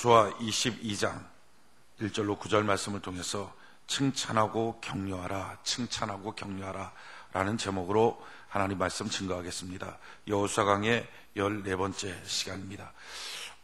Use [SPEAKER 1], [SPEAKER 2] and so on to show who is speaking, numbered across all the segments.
[SPEAKER 1] 여호수아 22장 1절로 9절 말씀을 통해서 칭찬하고 격려하라, 칭찬하고 격려하라 라는 제목으로 하나님 말씀 증거하겠습니다. 여호수아 강의 14번째 시간입니다.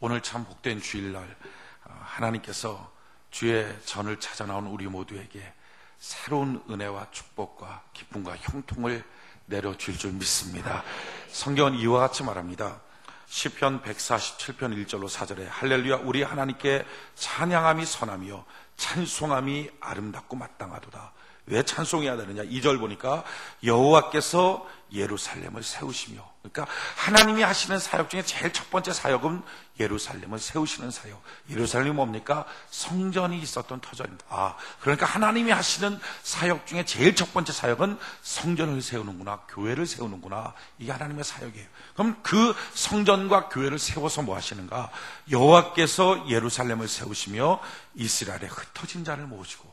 [SPEAKER 1] 오늘 참 복된 주일날 하나님께서 주의 전을 찾아 나온 우리 모두에게 새로운 은혜와 축복과 기쁨과 형통을 내려줄 줄 믿습니다. 성경은 이와 같이 말합니다. 시편 147편 1절로 4절에 할렐루야, 우리 하나님께 찬양함이 선하며 찬송함이 아름답고 마땅하도다. 왜 찬송해야 되느냐? 2절 보니까 여호와께서 예루살렘을 세우시며, 그러니까 하나님이 하시는 사역 중에 제일 첫 번째 사역은 예루살렘을 세우시는 사역. 예루살렘이 뭡니까? 성전이 있었던 터전입니다. 그러니까 하나님이 하시는 사역 중에 제일 첫 번째 사역은 성전을 세우는구나, 교회를 세우는구나. 이게 하나님의 사역이에요. 그럼 그 성전과 교회를 세워서 뭐 하시는가? 여호와께서 예루살렘을 세우시며 이스라엘의 흩어진 자를 모으시고.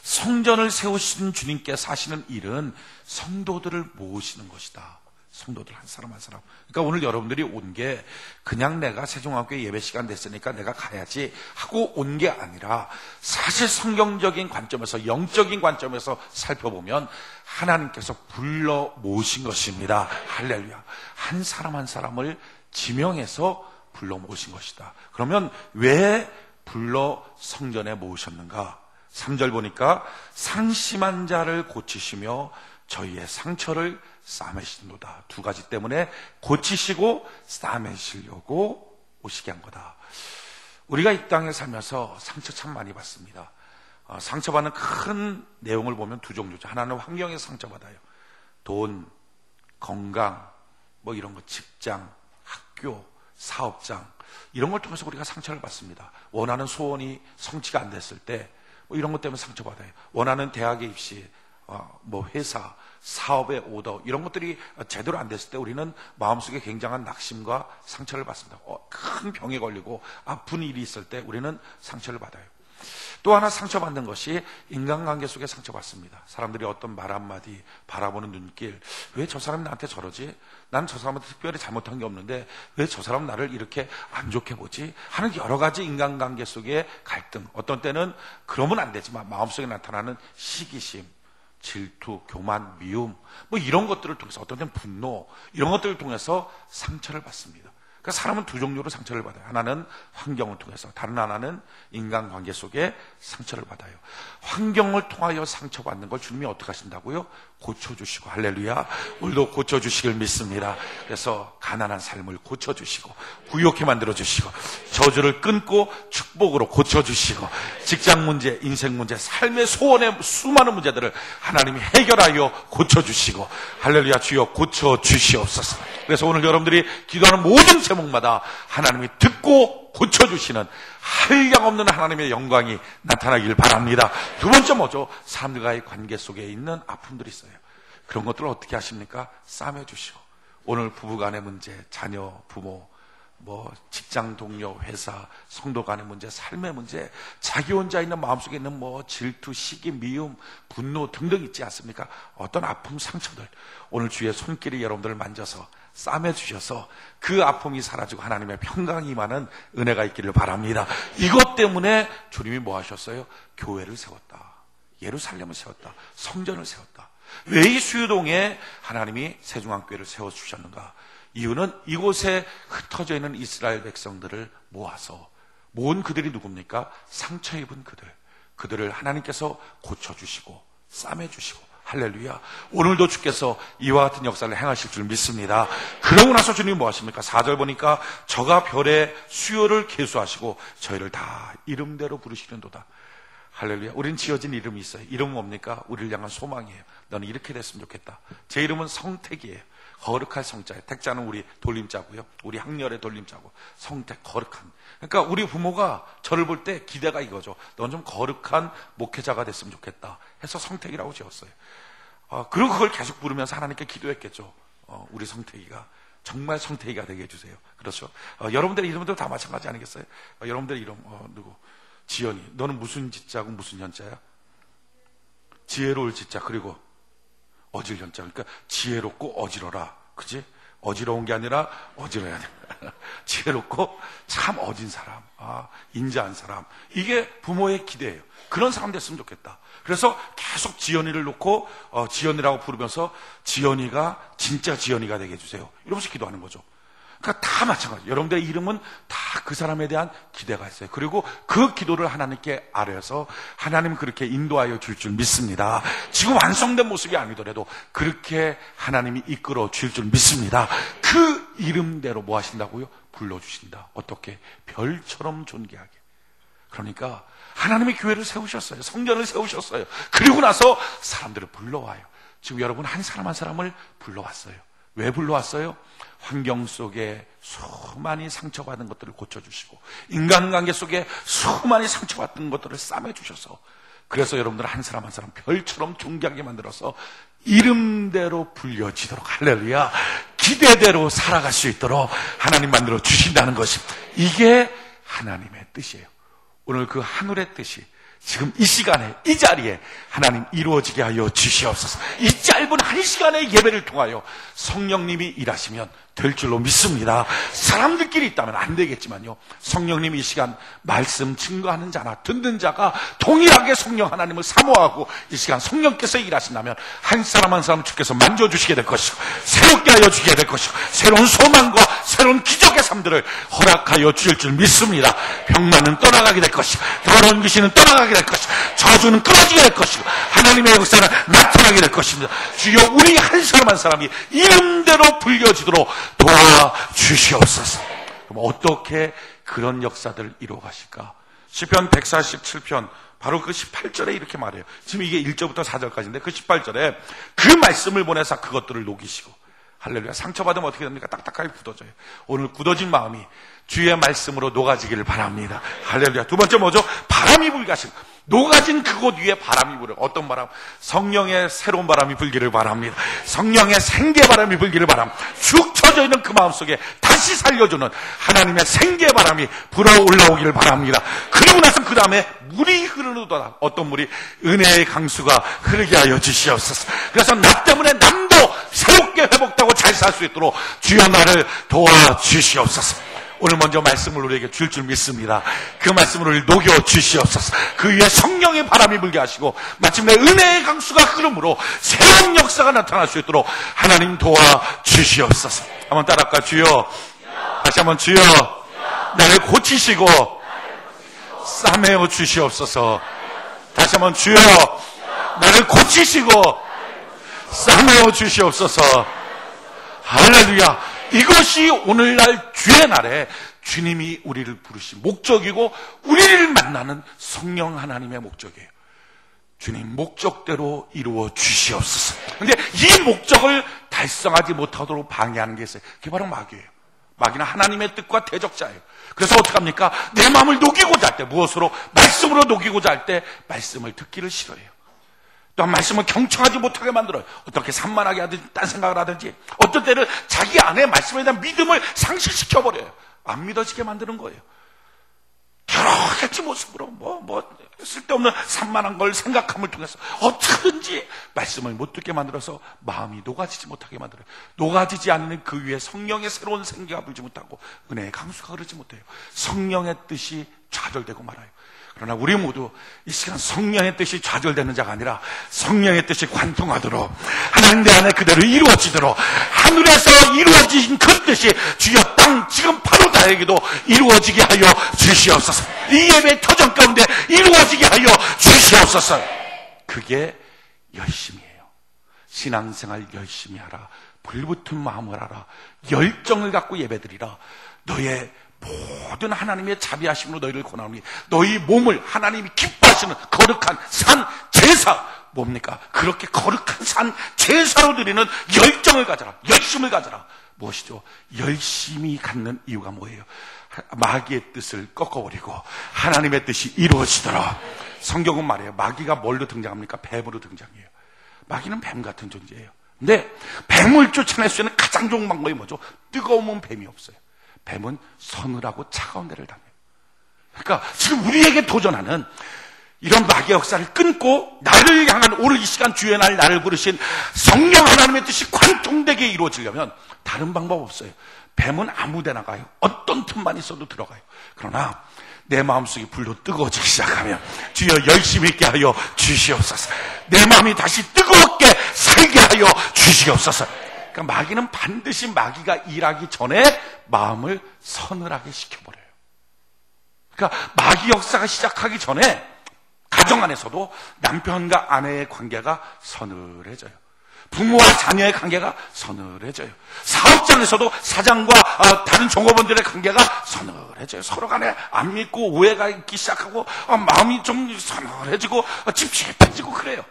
[SPEAKER 1] 성전을 세우신 주님께서 하시는 일은 성도들을 모으시는 것이다. 성도들 한 사람 한 사람. 그러니까 오늘 여러분들이 온 게 그냥 내가 세종학교에 예배 시간 됐으니까 내가 가야지 하고 온 게 아니라, 사실 성경적인 관점에서, 영적인 관점에서 살펴보면 하나님께서 불러 모으신 것입니다. 할렐루야. 한 사람 한 사람을 지명해서 불러 모으신 것이다. 그러면 왜 불러 성전에 모으셨는가? 3절 보니까 상심한 자를 고치시며 저희의 상처를 싸매시는도다. 두 가지 때문에 고치시고 싸매시려고 오시게 한 거다. 우리가 이 땅에 살면서 상처 참 많이 받습니다. 상처받는 큰 내용을 보면 두 종류죠. 하나는 환경에서 상처받아요. 돈, 건강, 뭐 이런 거, 직장, 학교, 사업장, 이런 걸 통해서 우리가 상처를 받습니다. 원하는 소원이 성취가 안 됐을 때 뭐 이런 것 때문에 상처받아요. 원하는 대학에 입시, 뭐 회사, 사업의 오더, 이런 것들이 제대로 안 됐을 때 우리는 마음속에 굉장한 낙심과 상처를 받습니다. 큰 병에 걸리고 아픈 일이 있을 때 우리는 상처를 받아요. 또 하나 상처받는 것이 인간관계 속에 상처받습니다. 사람들이 어떤 말 한마디, 바라보는 눈길, 왜 저 사람이 나한테 저러지? 난 저 사람한테 특별히 잘못한 게 없는데 왜 저 사람은 나를 이렇게 안 좋게 보지? 하는 여러 가지 인간관계 속의 갈등, 어떤 때는 그러면 안 되지만 마음속에 나타나는 시기심, 질투, 교만, 미움, 뭐 이런 것들을 통해서, 어떤 때는 분노, 이런 것들을 통해서 상처를 받습니다. 그러니까 사람은 두 종류로 상처를 받아요. 하나는 환경을 통해서, 다른 하나는 인간관계 속에 상처를 받아요. 환경을 통하여 상처받는 걸 주님이 어떻게 하신다고요? 고쳐주시고, 할렐루야, 오늘도 고쳐주시길 믿습니다. 그래서 가난한 삶을 고쳐주시고, 부욕해 만들어주시고, 저주를 끊고 축복으로 고쳐주시고, 직장 문제, 인생 문제, 삶의 소원의 수많은 문제들을 하나님이 해결하여 고쳐주시고, 할렐루야, 주여 고쳐주시옵소서. 그래서 오늘 여러분들이 기도하는 모든 제목마다 하나님이 듣고 고쳐주시는 한량없는 하나님의 영광이 나타나길 바랍니다. 두 번째 뭐죠? 사람들과의 관계 속에 있는 아픔들이 있어요. 그런 것들을 어떻게 하십니까? 싸매주시고, 오늘 부부간의 문제, 자녀, 부모, 뭐 직장 동료, 회사, 성도 간의 문제, 삶의 문제, 자기 혼자 있는 마음속에 있는 뭐 질투, 시기, 미움, 분노 등등 있지 않습니까? 어떤 아픔, 상처들, 오늘 주의 손길이 여러분들을 만져서 싸매주셔서 그 아픔이 사라지고 하나님의 평강이 임하는 은혜가 있기를 바랍니다. 이것 때문에 주님이 뭐 하셨어요? 교회를 세웠다, 예루살렘을 세웠다, 성전을 세웠다. 왜 이 수유동에 하나님이 세중앙교회를 세워주셨는가? 이유는 이곳에 흩어져 있는 이스라엘 백성들을 모아서, 모은 그들이 누굽니까? 상처 입은 그들을 하나님께서 고쳐주시고 싸매주시고, 할렐루야, 오늘도 주께서 이와 같은 역사를 행하실 줄 믿습니다. 그러고 나서 주님이 뭐 하십니까? 4절 보니까 저가 별의 수요를 계수하시고 저희를 다 이름대로 부르시는도다. 할렐루야. 우린 지어진 이름이 있어요. 이름은 뭡니까? 우리를 향한 소망이에요. 너는 이렇게 됐으면 좋겠다. 제 이름은 성택이에요. 거룩할 성자예요. 택자는 우리 돌림자고요, 우리 학렬의 돌림자고, 성택, 거룩한. 그러니까 우리 부모가 저를 볼 때 기대가 이거죠. 넌 좀 거룩한 목회자가 됐으면 좋겠다 해서 성택이라고 지었어요. 그리고 그걸 계속 부르면서 하나님께 기도했겠죠. 우리 성택이가 정말 성택이가 되게 해주세요. 그렇죠? 여러분들의 이름도 다 마찬가지 아니겠어요? 여러분들의 이름 누구? 지연이. 너는 무슨 지자고 무슨 현자야? 지혜로울 지자, 그리고 어질 현자. 그러니까 지혜롭고 어지러라. 그지? 어지러운 게 아니라 어지러워야 됩니다. 지혜롭고 참 어진 사람, 인자한 사람, 이게 부모의 기대예요. 그런 사람 됐으면 좋겠다. 그래서 계속 지연이를 놓고 지연이라고 부르면서 지연이가 진짜 지연이가 되게 해주세요, 이러면서 기도하는 거죠. 그러니까 다 마찬가지예요. 여러분들의 이름은 다 그 사람에 대한 기대가 있어요. 그리고 그 기도를 하나님께 아뢰어서 하나님 그렇게 인도하여 줄 줄 믿습니다. 지금 완성된 모습이 아니더라도 그렇게 하나님이 이끌어 줄 줄 믿습니다. 그 이름대로 뭐 하신다고요? 불러주신다. 어떻게? 별처럼 존귀하게. 그러니까 하나님의 교회를 세우셨어요. 성전을 세우셨어요. 그리고 나서 사람들을 불러와요. 지금 여러분 한 사람 한 사람을 불러왔어요. 왜 불러왔어요? 환경 속에 수많이 상처받은 것들을 고쳐주시고 인간관계 속에 수많이 상처받은 것들을 싸매주셔서, 그래서 여러분들 한 사람 한 사람 별처럼 존귀하게 만들어서 이름대로 불려지도록, 할렐루야, 기대대로 살아갈 수 있도록 하나님 만들어 주신다는 것입니다. 이게 하나님의 뜻이에요. 오늘 그 하늘의 뜻이 지금 이 시간에 이 자리에 하나님 이루어지게 하여 주시옵소서. 이 짧은 한 시간의 예배를 통하여 성령님이 일하시면 될 줄로 믿습니다. 사람들끼리 있다면 안 되겠지만요, 성령님이 이 시간 말씀 증거하는 자나 듣는 자가 동일하게 성령 하나님을 사모하고 이 시간 성령께서 일하신다면 한 사람 한 사람 주께서 만져주시게 될 것이고 새롭게 하여 주게 될 것이고 새로운 소망과 새로운 기적의 삶들을 허락하여 주실 줄 믿습니다. 병만은 떠나가게 될 것이고 더러운 귀신은 떠나가게 될 것이고 저주는 끊어지게 될 것이고 하나님의 역사는 나타나게 될 것입니다. 주여, 우리 한 사람 한 사람이 이름대로 불려지도록 도와주시옵소서. 그럼 어떻게 그런 역사들을 이루어 가실까? 시편 147편 바로 그 18절에 이렇게 말해요. 지금 이게 1절부터 4절까지인데 그 18절에 그 말씀을 보내서 그것들을 녹이시고, 할렐루야, 상처받으면 어떻게 됩니까? 딱딱하게 굳어져요. 오늘 굳어진 마음이 주의 말씀으로 녹아지기를 바랍니다. 할렐루야. 두 번째 뭐죠? 바람이 불게 하시고, 녹아진 그곳 위에 바람이 불어요. 어떤 바람? 성령의 새로운 바람이 불기를 바랍니다. 성령의 생계바람이 불기를 바랍니다. 축 처져 있는 그 마음속에 다시 살려주는 하나님의 생계바람이 불어 올라오기를 바랍니다. 그리고 나서 그 다음에 물이 흐르노다. 어떤 물이? 은혜의 강수가 흐르게 하여 주시옵소서. 그래서 나 때문에 남도 새롭게 회복되고 잘 살 수 있도록 주여 나를 도와주시옵소서. 오늘 먼저 말씀을 우리에게 줄 줄 믿습니다. 그 말씀을 우리 녹여 주시옵소서. 그 위에 성령의 바람이 불게 하시고 마침내 은혜의 강수가 흐름으로 새로운 역사가 나타날 수 있도록 하나님 도와주시옵소서. 한번 따라할까? 주여. 다시 한번 주여. 나를 고치시고 싸매어 주시옵소서. 다시 한번 주여. 나를 고치시고 싸매어 주시옵소서. 할렐루야. 이것이 오늘날 주의 날에 주님이 우리를 부르신 목적이고 우리를 만나는 성령 하나님의 목적이에요. 주님 목적대로 이루어 주시옵소서. 그런데 이 목적을 달성하지 못하도록 방해하는 게 있어요. 그게 바로 마귀예요. 마귀는 하나님의 뜻과 대적자예요. 그래서 어떡합니까? 내 마음을 녹이고자 할 때, 무엇으로? 말씀으로 녹이고자 할 때 말씀을 듣기를 싫어해요. 또한 말씀을 경청하지 못하게 만들어요. 어떻게 산만하게 하든지 딴 생각을 하든지, 어떤 때는 자기 안에 말씀에 대한 믿음을 상실시켜버려요. 안 믿어지게 만드는 거예요. 여러 가지 모습으로 쓸데없는 산만한 걸 생각함을 통해서 어떻게든지 말씀을 못 듣게 만들어서 마음이 녹아지지 못하게 만들어요. 녹아지지 않는 그 위에 성령의 새로운 생기가 불지 못하고 은혜의 강수가 흐르지 못해요. 성령의 뜻이 좌절되고 말아요. 그러나 우리 모두 이 시간 성령의 뜻이 좌절되는 자가 아니라 성령의 뜻이 관통하도록, 하나님 내 안에 그대로 이루어지도록, 하늘에서 이루어진 그 뜻이 주여 땅 지금 바로 나에게도 이루어지게 하여 주시옵소서. 이 예배 터전 가운데 이루어지게 하여 주시옵소서. 그게 열심이에요. 신앙생활 열심히 하라. 불붙은 마음을 하라. 열정을 갖고 예배드리라. 너의 모든 하나님의 자비하심으로 너희를 권하오니 너희 몸을 하나님이 기뻐하시는 거룩한 산 제사, 뭡니까? 그렇게 거룩한 산 제사로 드리는 열정을 가져라. 열심을 가져라. 무엇이죠? 열심히 갖는 이유가 뭐예요? 마귀의 뜻을 꺾어버리고 하나님의 뜻이 이루어지도록. 성경은 말해요. 마귀가 뭘로 등장합니까? 뱀으로 등장해요. 마귀는 뱀 같은 존재예요. 근데 뱀을 쫓아낼 수 있는 가장 좋은 방법이 뭐죠? 뜨거우면 뱀이 없어요. 뱀은 서늘하고 차가운 데를 다녀요. 그러니까 지금 우리에게 도전하는 이런 마귀의 역사를 끊고 나를 향한 오늘 이 시간 주의 날 나를 부르신 성령 하나님의 뜻이 관통되게 이루어지려면 다른 방법 없어요. 뱀은 아무 데나 가요. 어떤 틈만 있어도 들어가요. 그러나 내 마음속이 불로 뜨거워지기 시작하면 주여 열심히 있게 하여 주시옵소서. 내 마음이 다시 뜨겁게 살게 하여 주시옵소서. 그러니까 마귀는 반드시 마귀가 일하기 전에 마음을 서늘하게 시켜버려요. 그러니까 마귀 역사가 시작하기 전에 가정 안에서도 남편과 아내의 관계가 서늘해져요. 부모와 자녀의 관계가 서늘해져요. 사업장에서도 사장과 다른 종업원들의 관계가 서늘해져요. 서로 간에 안 믿고 오해가 있기 시작하고 마음이 좀 서늘해지고 찝찝해지고 그래요.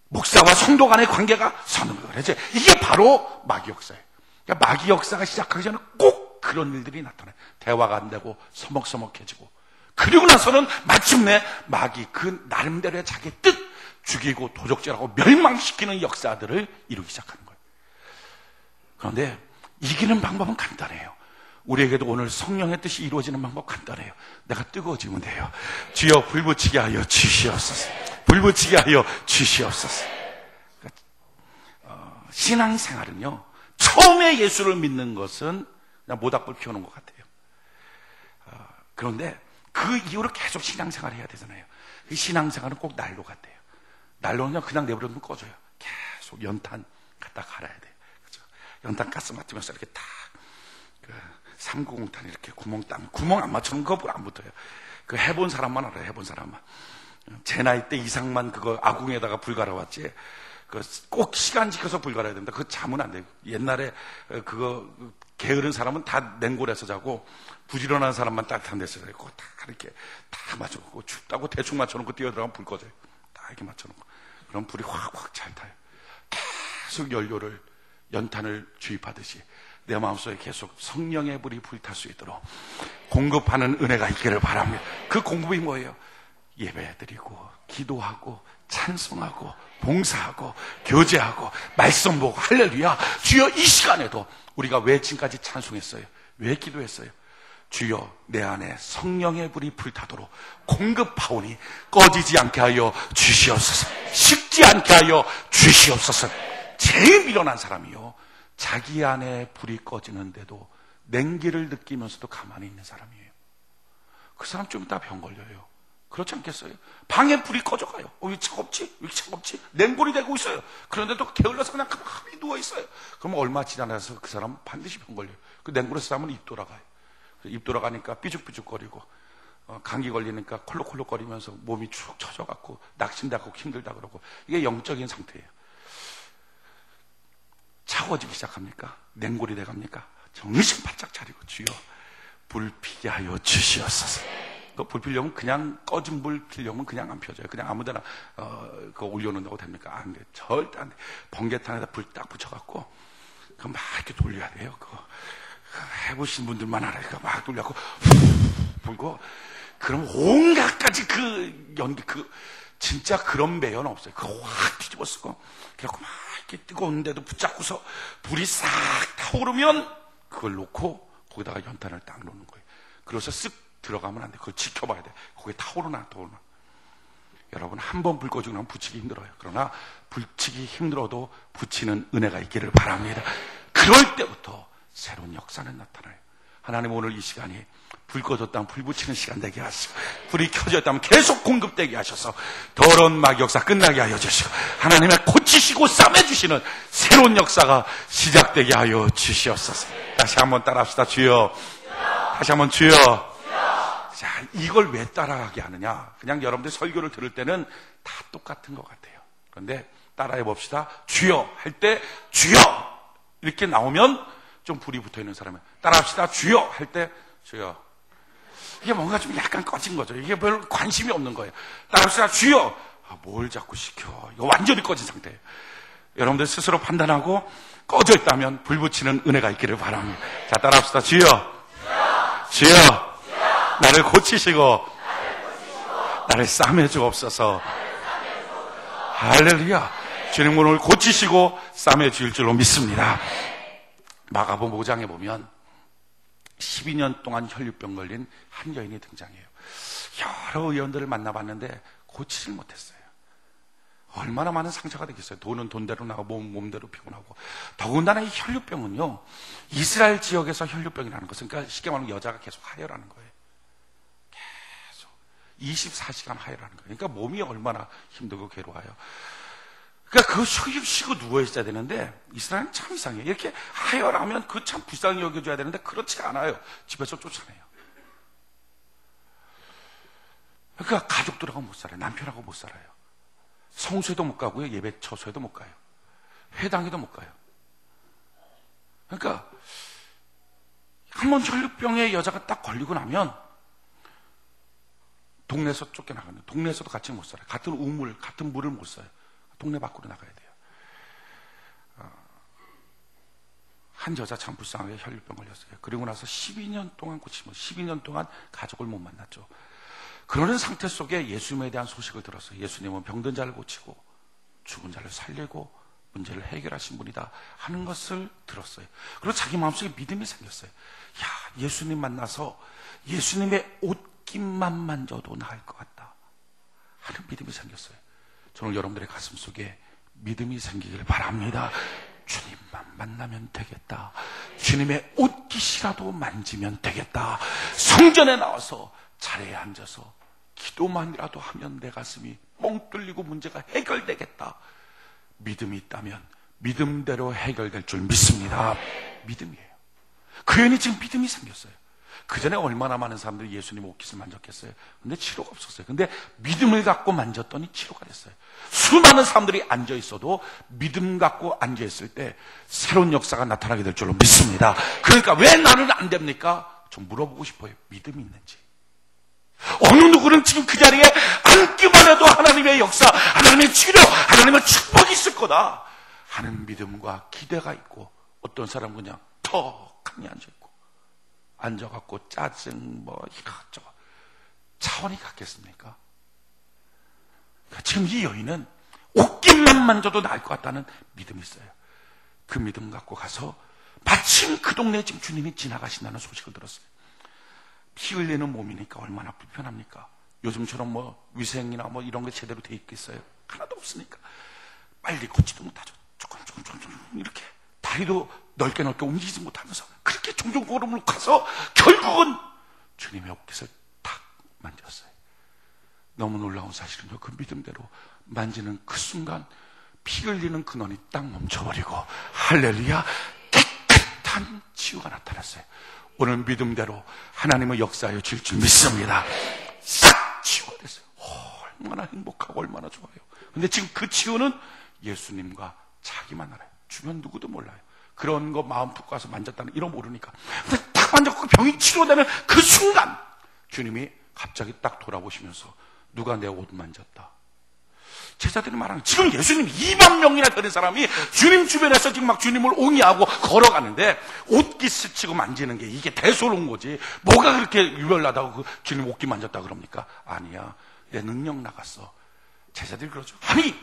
[SPEAKER 1] 목사와 성도 간의 관계가 서늘해져요. 이게 바로 마귀 역사예요. 그러니까 마귀 역사가 시작하기 전에 꼭 그런 일들이 나타나요. 대화가 안 되고 서먹서먹해지고, 그리고 나서는 마침내 마귀 그 나름대로의 자기 뜻, 죽이고 도적질하고 멸망시키는 역사들을 이루기 시작하는 거예요. 그런데 이기는 방법은 간단해요. 우리에게도 오늘 성령의 뜻이 이루어지는 방법 간단해요. 내가 뜨거워지면 돼요. 주여 불붙이게 하여 주시옵소서. 불붙이게 하여 주시옵소서. 신앙생활은요, 처음에 예수를 믿는 것은 그냥 모닥불 피우는 것 같아요. 그런데 그 이후로 계속 신앙생활을 해야 되잖아요. 이 신앙생활은 꼭 난로 같아요. 난로는 그냥 내버려두면 꺼져요. 계속 연탄 갖다 갈아야 돼요. 그렇죠? 연탄 가스 맡으면서 이렇게 딱, 390탄 이렇게 구멍 안 맞추는 거 안 붙어요. 그 해본 사람만 알아요. 해본 사람만. 제 나이 때 이상만 그거 아궁에다가 불 갈아왔지. 꼭 시간 지켜서 불 갈아야 됩니다. 그거 자면 안 돼요. 옛날에 그거 게으른 사람은 다 냉골에서 자고 부지런한 사람만 따뜻한 데서 자고 그거 다 이렇게 다 맞춰놓고 춥다고 대충 맞춰놓고 뛰어들어가면 불 꺼져요. 다 이렇게 맞춰놓고. 그럼 불이 확확 잘 타요. 계속 연료를, 연탄을 주입하듯이 내 마음속에 계속 성령의 불이 불탈 수 있도록 공급하는 은혜가 있기를 바랍니다. 그 공급이 뭐예요? 예배드리고 기도하고 찬송하고 봉사하고 교제하고 말씀 보고 할렐루야. 주여, 이 시간에도 우리가 왜 지금까지 찬송했어요? 왜 기도했어요? 주여, 내 안에 성령의 불이 불타도록 공급하오니 꺼지지 않게 하여 주시옵소서. 식지 않게 하여 주시옵소서. 제일 미련한 사람이요, 자기 안에 불이 꺼지는데도 냉기를 느끼면서도 가만히 있는 사람이에요. 그 사람 좀 이따 병 걸려요. 그렇지 않겠어요? 방에 불이 꺼져가요. 왜 차갑지? 왜 차갑지? 냉불이 되고 있어요. 그런데도 게을러서 그냥 가만히 누워있어요. 그럼 얼마 지나서 그 사람 반드시 병 걸려요. 그 냉불에 싸면 입 돌아가요. 입 돌아가니까 삐죽삐죽거리고, 감기 걸리니까 콜록콜록거리면서 몸이 축 처져갖고 낙심되고 힘들다 그러고, 이게 영적인 상태예요. 차가워지기 시작합니까? 냉골이 돼갑니까? 정신 바짝 차리고 주여 불 피게 하여 주시옵소서. 불 피려면 그냥 꺼진 불 피려면 그냥 안 펴져요. 그냥 아무데나 그거 올려놓는다고 됩니까? 안 돼. 절대 안 돼. 번개탄에다 불 딱 붙여갖고 그거 막 이렇게 돌려야 돼요. 그거 해보신 분들만 알아요. 막 돌려갖고 불고, 그럼 온갖 가지 그 연기, 진짜 그런 매연 없어요. 그거 확 뒤집어 쓰고 그래갖고 막 이렇게 뜨거운데도 붙잡고서 불이 싹 타오르면 그걸 놓고 거기다가 연탄을 딱 놓는 거예요. 그래서 쓱 들어가면 안 돼. 그걸 지켜봐야 돼. 거기에 타오르나 안 타오르나. 여러분, 한 번 불 꺼지고 나면 붙이기 힘들어요. 그러나 붙이기 힘들어도 붙이는 은혜가 있기를 바랍니다. 그럴 때부터 새로운 역사는 나타나요. 하나님, 오늘 이 시간이 불 꺼졌다면 불 붙이는 시간 되게 하시고, 불이 켜졌다면 계속 공급되게 하셔서 더러운 마귀 역사 끝나게 하여 주시고, 하나님의 고치시고 싸매주시는 새로운 역사가 시작되게 하여 주시옵소서. 다시 한번 따라합시다. 주여. 다시 한번 주여. 자, 이걸 왜 따라가게 하느냐? 그냥 여러분들 설교를 들을 때는 다 똑같은 것 같아요. 그런데 따라해 봅시다. 주여 할 때 주여 이렇게 나오면 좀 불이 붙어있는 사람은 따라합시다. 주여 할 때 주여. 이게 뭔가 좀 약간 꺼진 거죠. 이게 별 관심이 없는 거예요. 따라합시다. 주여. 뭘 자꾸 시켜. 이거 완전히 꺼진 상태예요. 여러분들 스스로 판단하고 꺼져 있다면 불 붙이는 은혜가 있기를 바랍니다. 자, 따라합시다. 주여. 주여. 나를 고치시고 나를 싸매주옵소서. 할렐루야. 주님 오늘 고치시고 싸매주실 줄로 믿습니다. 마가복음 5장에 보면 12년 동안 혈류병 걸린 한 여인이 등장해요. 여러 의원들을 만나봤는데 고치질 못했어요. 얼마나 많은 상처가 되겠어요. 돈은 돈대로 나가고 몸대로 피곤하고. 더군다나 이 혈류병은요, 이스라엘 지역에서 혈류병이라는 것은, 그러니까 쉽게 말하면 여자가 계속 하혈하는 거예요. 계속 24시간 하혈하는 거예요. 그러니까 몸이 얼마나 힘들고 괴로워요. 그러니까 그 쉬고 누워 있어야 되는데 이스라엘은 참 이상해요. 이렇게 하혈하면 그 참 불쌍히 여겨줘야 되는데 그렇지 않아요. 집에서 쫓아내요. 그러니까 가족들하고 못 살아요. 남편하고 못 살아요. 성수에도 못 가고요. 예배 처소에도 못 가요. 회당에도 못 가요. 그러니까 한번 혈류병에 여자가 딱 걸리고 나면 동네에서 쫓겨나가는, 동네에서도 같이 못 살아요. 같은 우물, 같은 물을 못 써요. 동네 밖으로 나가야 돼요. 한 여자 참 불쌍하게 혈류병 걸렸어요. 그리고 나서 12년 동안 고치면 12년 동안 가족을 못 만났죠. 그러는 상태 속에 예수님에 대한 소식을 들었어요. 예수님은 병든 자를 고치고 죽은 자를 살리고 문제를 해결하신 분이다 하는 것을 들었어요. 그리고 자기 마음속에 믿음이 생겼어요. 야, 예수님 만나서 예수님의 옷깃만 만져도 나을 것 같다 하는 믿음이 생겼어요. 저는 여러분들의 가슴 속에 믿음이 생기길 바랍니다. 주님만 만나면 되겠다. 주님의 옷깃이라도 만지면 되겠다. 성전에 나와서 자리에 앉아서 기도만이라도 하면 내 가슴이 뻥 뚫리고 문제가 해결되겠다. 믿음이 있다면 믿음대로 해결될 줄 믿습니다. 믿음이에요. 그 여인이 지금 믿음이 생겼어요. 그 전에 얼마나 많은 사람들이 예수님 옷깃을 만졌겠어요. 근데 치료가 없었어요. 근데 믿음을 갖고 만졌더니 치료가 됐어요. 수많은 사람들이 앉아 있어도 믿음 갖고 앉아 있을 때 새로운 역사가 나타나게 될 줄로 믿습니다. 그러니까 왜 나는 안 됩니까? 좀 물어보고 싶어요. 믿음이 있는지. 어느 누구는 지금 그 자리에 앉기만 해도 하나님의 역사, 하나님의 치료, 하나님의 축복이 있을 거다 하는 믿음과 기대가 있고, 어떤 사람은 그냥 턱하니 앉아있고 앉아갖고 짜증 뭐 이것저것 차원이 같겠습니까? 그러니까 지금 이 여인은 옷깃만 만져도 나을 것 같다는 믿음이 있어요. 그 믿음 갖고 가서 마침 그 동네에 지금 주님이 지나가신다는 소식을 들었어요. 피 흘리는 몸이니까 얼마나 불편합니까? 요즘처럼 뭐 위생이나 뭐 이런 게 제대로 돼 있겠어요? 하나도 없으니까 빨리 걷지도 못하죠. 조금 이렇게 다리도 넓게 움직이지 못하면서 그렇게 종종 걸음을 가서 결국은 주님의 옷깃을 탁 만졌어요. 너무 놀라운 사실은요, 그 믿음대로 만지는 그 순간 피 흘리는 근원이 딱 멈춰버리고 할렐루야, 깨끗한 치유가 나타났어요. 오늘 믿음대로 하나님의 역사하여 줄 줄 믿습니다. 싹 치유가 됐어요. 얼마나 행복하고 얼마나 좋아요. 근데 지금 그 치유는 예수님과 자기만 알아요. 주변 누구도 몰라요. 그런 거 마음 푹 가서 만졌다는 이런 모르니까. 근데 딱 만졌고 병이 치료되는 그 순간 주님이 갑자기 딱 돌아보시면서 누가 내 옷 만졌다. 제자들이 말하는, 지금 예수님 2만 명이나 되는 사람이 주님 주변에서 지금 막 주님을 옹이하고 걸어가는데 옷깃 스치고 만지는 게 이게 대수로운 거지. 뭐가 그렇게 유별나다고 그 주님 옷깃 만졌다 그럽니까? 아니야, 내 능력 나갔어. 제자들이 그러죠. 아니,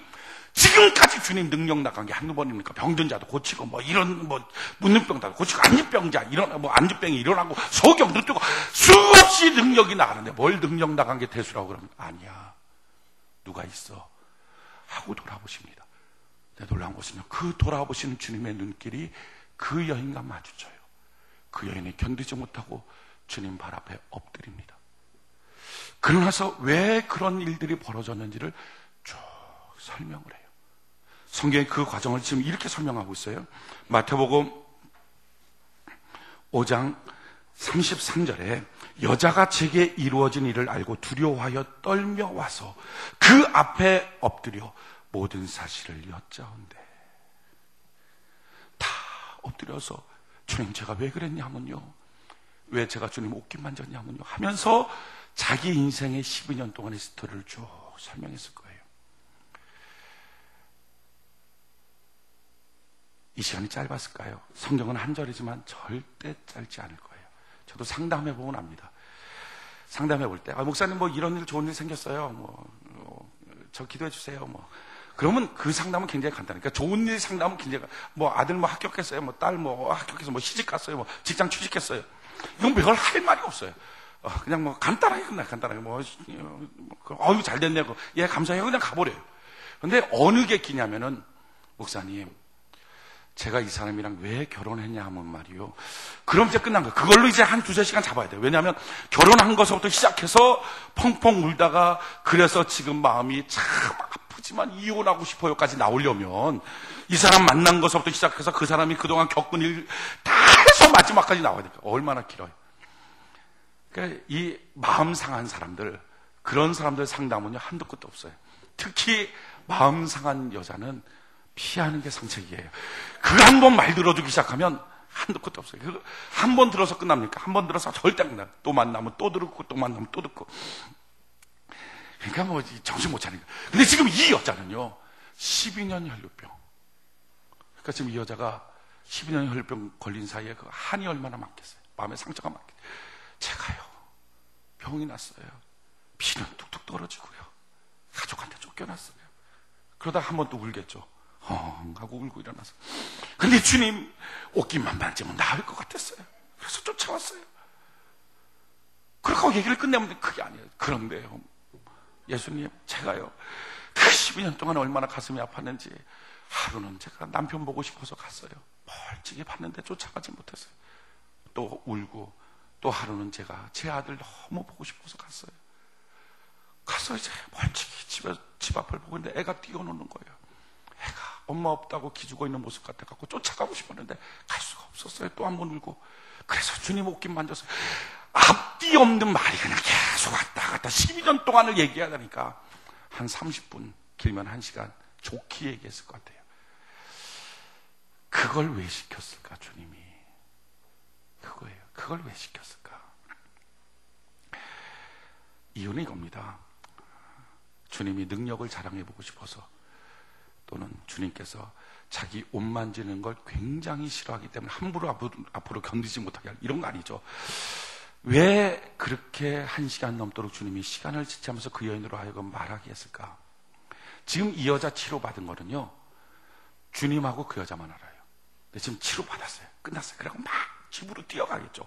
[SPEAKER 1] 지금까지 주님 능력 나간 게 한두 번입니까? 병든 자도 고치고, 뭐, 이런, 뭐, 묻는 병도 고치고, 안진병자, 뭐, 안진병이 일어나고, 소경도 뜨고, 수없이 능력이 나가는데, 뭘 능력 나간 게 대수라고 그러면, 아니야. 누가 있어? 하고 돌아보십니다. 근데 놀라운 것은요, 그 돌아보시는 주님의 눈길이 그 여인과 마주쳐요. 그 여인이 견디지 못하고 주님 발 앞에 엎드립니다. 그러나서 왜 그런 일들이 벌어졌는지를 쭉 설명을 해요. 성경이 그 과정을 지금 이렇게 설명하고 있어요. 마태복음 5장 33절에 여자가 제게 이루어진 일을 알고 두려워하여 떨며 와서 그 앞에 엎드려 모든 사실을 여짜온대. 다 엎드려서 주님 제가 왜 그랬냐면요, 왜 제가 주님 옷깃 만졌냐면요 하면서 자기 인생의 12년 동안의 스토리를 쭉 설명했을 거예요. 이 시간이 짧았을까요? 성경은 한 절이지만 절대 짧지 않을 거예요. 저도 상담해보면 압니다. 상담해볼 때, 목사님 뭐 이런 일 좋은 일 생겼어요. 저 기도해주세요. 그러면 그 상담은 굉장히 간단하니까, 좋은 일 상담은 굉장히, 아들 합격했어요. 딸 합격해서 시집 갔어요. 직장 취직했어요. 이건 별 할 말이 없어요. 그냥 뭐 간단하게 끝나요. 간단하게 어유 잘 됐네. 예, 감사해요. 그냥 가버려요. 근데 어느 게 기냐면은, 목사님, 제가 이 사람이랑 왜 결혼했냐 하면 말이요. 그럼 이제 끝난 거예요. 그걸로 이제 한 두세 시간 잡아야 돼요. 왜냐하면 결혼한 것부터 시작해서 펑펑 울다가 그래서 지금 마음이 참 아프지만 이혼하고 싶어요까지 나오려면 이 사람 만난 것부터 시작해서 그 사람이 그동안 겪은 일 다 해서 마지막까지 나와야 돼요. 얼마나 길어요. 그러니까 이 마음 상한 사람들, 그런 사람들 상담은요, 한도 끝도 없어요. 특히 마음 상한 여자는 피하는 게 상책이에요. 그 한 번 말 들어주기 시작하면 한도 끝도 없어요. 한 번 들어서 끝납니까? 한 번 들어서 절대 안 끝나요. 또 만나면 또 듣고, 또 만나면 또 듣고. 그러니까 뭐 정신 못 차리는 거예요. 근데 지금 이 여자는요, 12년 혈류병. 그러니까 지금 이 여자가 12년 혈류병 걸린 사이에 그 한이 얼마나 많겠어요. 마음에 상처가 많겠어요. 제가요, 병이 났어요. 피는 뚝뚝 떨어지고요. 가족한테 쫓겨났어요. 그러다 한 번 또 울겠죠. 하고 울고 일어나서. 근데 주님, 옷깃만 만지면 나을 것 같았어요. 그래서 쫓아왔어요. 그렇게 얘기를 끝내면 그게 아니에요. 그런데요, 예수님, 제가요, 그 12년 동안 얼마나 가슴이 아팠는지, 하루는 제가 남편 보고 싶어서 갔어요. 멀찍이 봤는데 쫓아가지 못했어요. 또 울고, 또 하루는 제가 제 아들 너무 보고 싶어서 갔어요. 가서 이제 멀찍이 집 앞을 보고 있는데 애가 뛰어노는 거예요. 애가 엄마 없다고 기죽어 있는 모습 같아갖고 쫓아가고 싶었는데 갈 수가 없었어요. 또 한 번 울고. 그래서 주님 옷깃 만져서 앞뒤 없는 말이 그냥 계속 왔다 갔다 12년 동안을 얘기하다니까 한 30분, 길면 1시간 좋게 얘기했을 것 같아요. 그걸 왜 시켰을까, 주님이? 그거예요. 그걸 왜 시켰을까? 이유는 이겁니다. 주님이 능력을 자랑해보고 싶어서, 또는 주님께서 자기 옷 만지는 걸 굉장히 싫어하기 때문에 함부로 앞으로 견디지 못하게 할, 이런 거 아니죠. 왜 그렇게 1시간 넘도록 주님이 시간을 지체하면서 그 여인으로 하여금 말하게 했을까? 지금 이 여자 치료받은 거는요, 주님하고 그 여자만 알아요. 근데 지금 치료받았어요. 끝났어요. 그래고 막 집으로 뛰어가겠죠.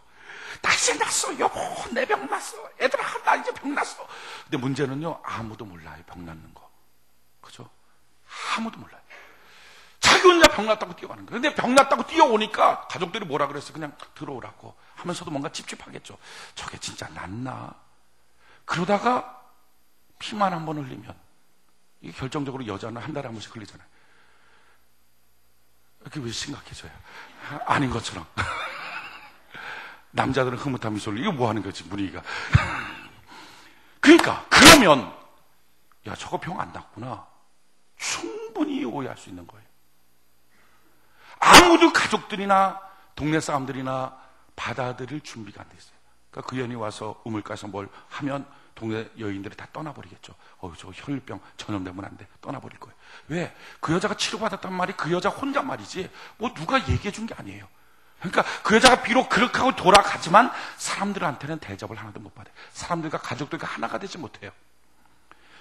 [SPEAKER 1] 나 이제 났어, 여보, 내 병 났어. 얘들아, 나 이제 병 났어. 근데 문제는요, 아무도 몰라요, 병 낫는 거. 그죠? 아무도 몰라요. 자기 혼자 병 났다고 뛰어가는 거예요. 근데 병 났다고 뛰어오니까 가족들이 뭐라 그랬어요? 그냥 들어오라고 하면서도 뭔가 찝찝하겠죠. 저게 진짜 낫나? 그러다가 피만 한 번 흘리면, 이게 결정적으로 여자는 한 달에 한 번씩 흘리잖아요. 이렇게 왜 심각해져요? 아닌 것처럼. 남자들은 흐뭇한 미소를, 이거 뭐 하는 거지, 분위기가. 그러니까, 그러면, 야, 저거 병 안 났구나. 충분히 오해할 수 있는 거예요. 아무도 가족들이나 동네 사람들이나 받아들일 준비가 안 돼 있어요. 그러니까 그 여인이 와서 우물가에서 뭘 하면 동네 여인들이 다 떠나버리겠죠. 저 혈류병 전염되면 안 돼. 떠나버릴 거예요. 왜? 그 여자가 치료받았단 말이 그 여자 혼자 말이지, 뭐 누가 얘기해 준 게 아니에요. 그러니까 그 여자가 비록 그렇게 하고 돌아가지만 사람들한테는 대접을 하나도 못 받아요. 사람들과 가족들과 하나가 되지 못해요.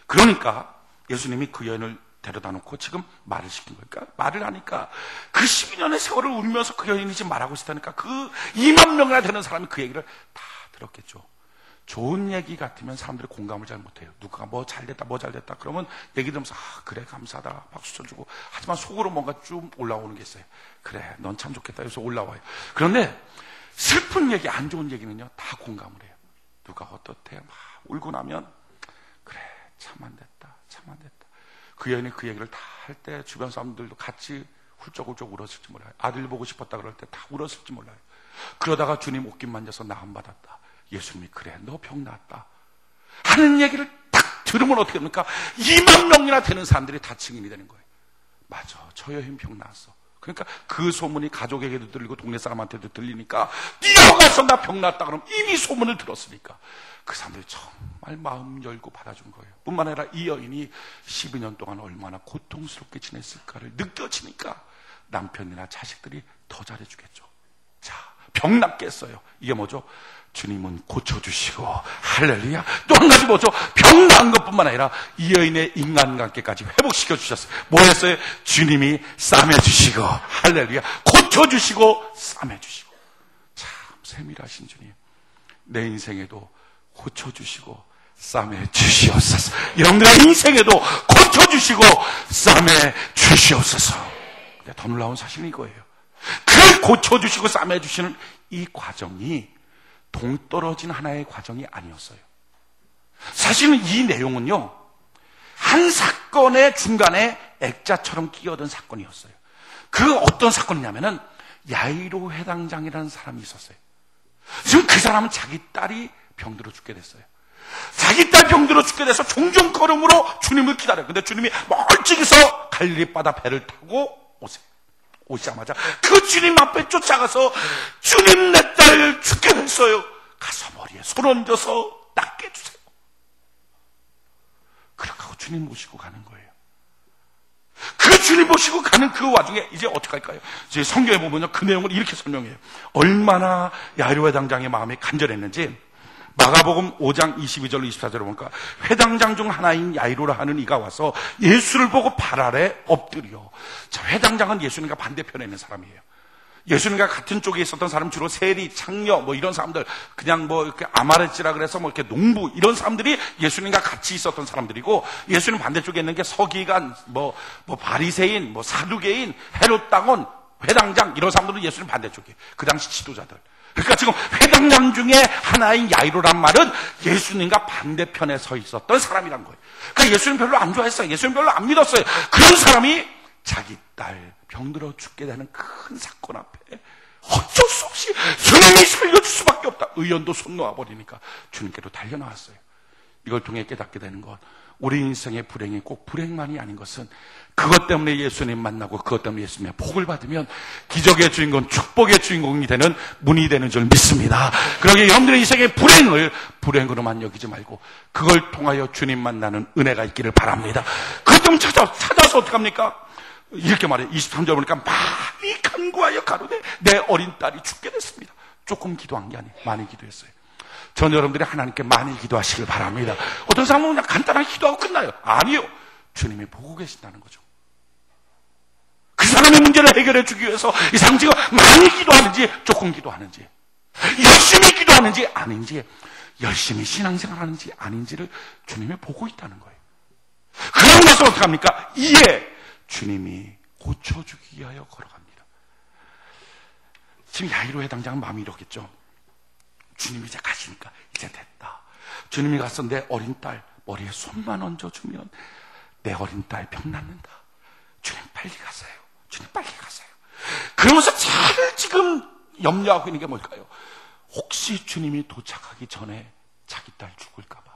[SPEAKER 1] 그러니까 예수님이 그 여인을 데려다 놓고 지금 말을 시킨 거니까, 말을 하니까 그 12년의 세월을 울면서 그 여인이 지금 말하고 있다니까 그 2만 명이나 되는 사람이 그 얘기를 다 들었겠죠. 좋은 얘기 같으면 사람들이 공감을 잘 못해요. 누가 뭐 잘됐다 뭐 잘됐다 그러면 얘기 들으면서 그래 감사하다 박수 쳐주고, 하지만 속으로 뭔가 좀 올라오는 게 있어요. 그래 넌 참 좋겠다 해서 올라와요. 그런데 슬픈 얘기, 안 좋은 얘기는요 다 공감을 해요. 누가 어떻대 막 울고 나면 그래 참 안 됐다 참 안 됐다. 그 여인이 그 얘기를 다 할 때 주변 사람들도 같이 훌쩍훌쩍 울었을지 몰라요. 아들 보고 싶었다 그럴 때 다 울었을지 몰라요. 그러다가 주님 옷깃 만져서 나음 받았다. 예수님이 그래 너 병 나았다 하는 얘기를 딱 들으면 어떻게 됩니까? 2만 명이나 되는 사람들이 다 증인이 되는 거예요. 맞아, 저 여인 병 나았어. 그러니까 그 소문이 가족에게도 들리고 동네 사람한테도 들리니까 뛰어가서 나 병 났다 그러면 이미 소문을 들었으니까 그 사람들이 정말 마음 열고 받아준 거예요. 뿐만 아니라 이 여인이 12년 동안 얼마나 고통스럽게 지냈을까를 느껴지니까 남편이나 자식들이 더 잘해주겠죠. 자, 병 낫겠어요. 이게 뭐죠? 주님은 고쳐주시고, 할렐루야. 또 한 가지 뭐죠? 병 난 것뿐만 아니라 이 여인의 인간관계까지 회복시켜 주셨어요. 뭐 했어요? 주님이 싸매주시고, 할렐루야. 고쳐주시고 싸매주시고. 참
[SPEAKER 2] 세밀하신 주님, 내 인생에도 고쳐주시고 싸매 주시옵소서. 여러분들의 인생에도 고쳐주시고 싸매 주시옵소서. 더 놀라운 사실은 이거예요. 그 고쳐주시고 싸매 주시는 이 과정이 동떨어진 하나의 과정이 아니었어요. 사실은 이 내용은요, 한 사건의 중간에 액자처럼 끼어든 사건이었어요. 그 어떤 사건이냐면은 야이로 회당장이라는 사람이 있었어요. 지금 그 사람은 자기 딸이 병들어 죽게 됐어요. 자기 딸 병들어 죽게 돼서 종종 걸음으로 주님을 기다려요. 근데 주님이 멀찍이서 갈릴리 바다 배를 타고 오세요. 오시자마자 그 주님 앞에 쫓아가서 주님, 내 딸 죽게 됐어요. 가서 머리에 손 얹어서 낫게 해주세요. 그렇게 하고 주님 모시고 가는 거예요. 그 주님 모시고 가는 그 와중에 이제 어떻게 할까요? 이제 성경에 보면 그 내용을 이렇게 설명해요. 얼마나 야이로 회당장의 마음이 간절했는지 마가복음 5장 22절로 24절을 보니까 회당장 중 하나인 야이로라 하는 이가 와서 예수를 보고 발 아래 엎드려. 자, 회당장은 예수님과 반대편에 있는 사람이에요. 예수님과 같은 쪽에 있었던 사람 주로 세리, 창녀 뭐 이런 사람들, 그냥 뭐 이렇게 아마르지라 그래서 뭐 이렇게 농부 이런 사람들이 예수님과 같이 있었던 사람들이고, 예수님 반대쪽에 있는 게 서기관, 뭐 바리새인, 뭐 사두개인, 헤롯 당원, 회당장 이런 사람들은 예수님 반대쪽에 그 당시 지도자들. 그러니까 지금 회당장 중에 하나인 야이로란 말은 예수님과 반대편에 서 있었던 사람이란 거예요. 그러니까 예수님 별로 안 좋아했어요. 예수님 별로 안 믿었어요. 그런 사람이 자기 딸 병들어 죽게 되는 큰 사건 앞에 어쩔 수 없이 주님이 살려줄 수밖에 없다. 의연도 손 놓아버리니까 주님께로 달려나왔어요. 이걸 통해 깨닫게 되는 것, 우리 인생의 불행이 꼭 불행만이 아닌 것은 그것 때문에 예수님 만나고 그것 때문에 예수님의 복을 받으면 기적의 주인공, 축복의 주인공이 되는 문이 되는 줄 믿습니다. 그러기에 여러분들의 인생의 불행을 불행으로만 여기지 말고 그걸 통하여 주님 만나는 은혜가 있기를 바랍니다. 그것 좀 찾아서 어떡합니까? 이렇게 말해요. 23절 보니까 많이 간구하여 가로되 내 어린 딸이 죽게 됐습니다. 조금 기도한 게 아니에요. 많이 기도했어요. 전 여러분들이 하나님께 많이 기도하시길 바랍니다. 어떤 사람은 그냥 간단하게 기도하고 끝나요. 아니요. 주님이 보고 계신다는 거죠. 그 사람의 문제를 해결해 주기 위해서 이 사람 지금 많이 기도하는지 조금 기도하는지, 열심히 기도하는지 아닌지, 열심히 신앙생활하는지 아닌지를 주님이 보고 있다는 거예요. 그런 것을 어떻게 합니까? 이에 주님이 고쳐주기 위하여 걸어갑니다. 지금 야이로 회당장은 마음이 이렇겠죠. 주님이 이제 가시니까 이제 됐다. 주님이 가서 내 어린 딸 머리에 손만 얹어주면 내 어린 딸 병 낫는다. 주님 빨리 가세요. 주님 빨리 가세요. 그러면서 잘 지금 염려하고 있는 게 뭘까요? 혹시 주님이 도착하기 전에 자기 딸 죽을까 봐.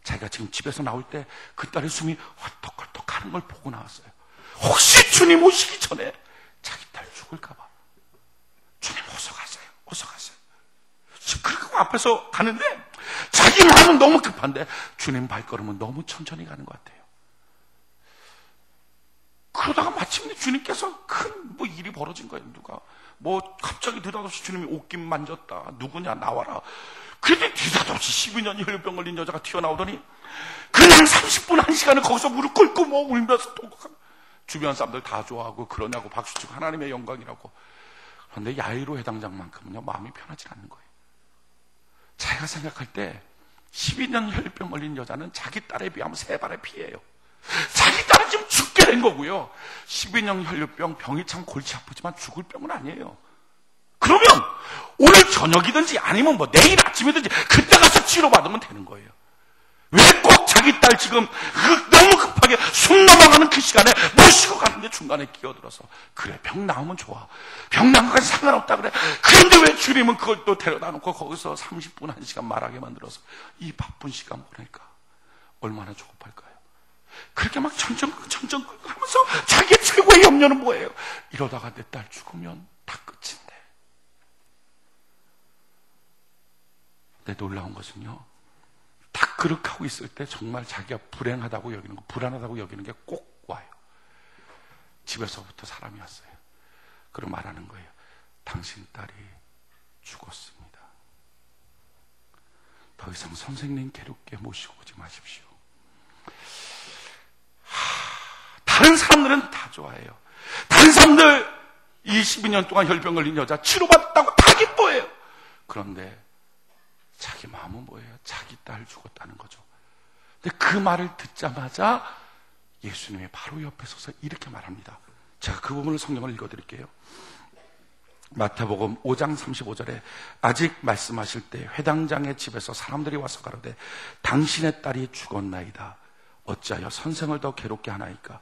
[SPEAKER 2] 자기가 지금 집에서 나올 때 그 딸의 숨이 헐떡헐떡 하는 걸 보고 나왔어요. 혹시 주님 오시기 전에 자기 딸 죽을까 봐. 주님 어서 가세요. 어서 가세요. 지금 그렇게 앞에서 가는데 자기 마음은 너무 급한데 주님 발걸음은 너무 천천히 가는 것 같아요. 그러다가 마침내 주님께서 큰 뭐 일이 벌어진 거예요. 누가 뭐 갑자기 느닷없이 주님이 옷깃 만졌다. 누구냐 나와라. 그런데 느닷없이 12년 혈병 걸린 여자가 튀어나오더니 그냥 30분 1시간을 거기서 무릎 꿇고 뭐 울면서 통곡하고, 주변 사람들 다 좋아하고 그러냐고 박수치고 하나님의 영광이라고. 그런데 야이로 회당장만큼은요 마음이 편하지 않는 거예요. 자기가 생각할 때 12년 혈병 걸린 여자는 자기 딸에 비하면 3발의 피예요. 자기 딸은 지금 죽게 된 거고요. 12년 혈병, 병이 참 골치 아프지만 죽을 병은 아니에요. 그러면 오늘 저녁이든지 아니면 뭐 내일 아침이든지 그때 가서 치료받으면 되는 거예요. 왜 꼭 자기 딸 지금 너무 급하게 숨 넘어가는 그 시간에 모시고 가는데 중간에 끼어들어서, 그래 병 나으면 좋아, 병 나은 것까지 상관없다 그래. 그런데 왜 주님은 그걸 또 데려다 놓고 거기서 30분 1시간 말하게 만들어서 이 바쁜 시간 보낼까? 얼마나 조급할까요? 그렇게 막 천정 하면서 자기의 최고의 염려는 뭐예요? 이러다가 내 딸 죽으면 다 끝인데. 근데 놀라운 것은요, 딱 그렇게 하고 있을 때 정말 자기가 불행하다고 여기는 거, 불안하다고 여기는 게 꼭 와요. 집에서부터 사람이 왔어요. 그리고 말하는 거예요. 당신 딸이 죽었습니다. 더 이상 선생님 괴롭게 모시고 오지 마십시오. 다른 사람들은 다 좋아해요. 다른 사람들 이 12년 동안 혈병 걸린 여자 치료받았다고 다 기뻐해요. 그런데 자기 마음은 뭐예요? 자기 딸 죽었다는 거죠. 근데 그 말을 듣자마자 예수님이 바로 옆에 서서 이렇게 말합니다. 제가 그 부분을 성경을 읽어드릴게요. 마태복음 5장 35절에 아직 말씀하실 때 회당장의 집에서 사람들이 와서 가로되 당신의 딸이 죽었나이다. 어찌하여 선생을 더 괴롭게 하나이까?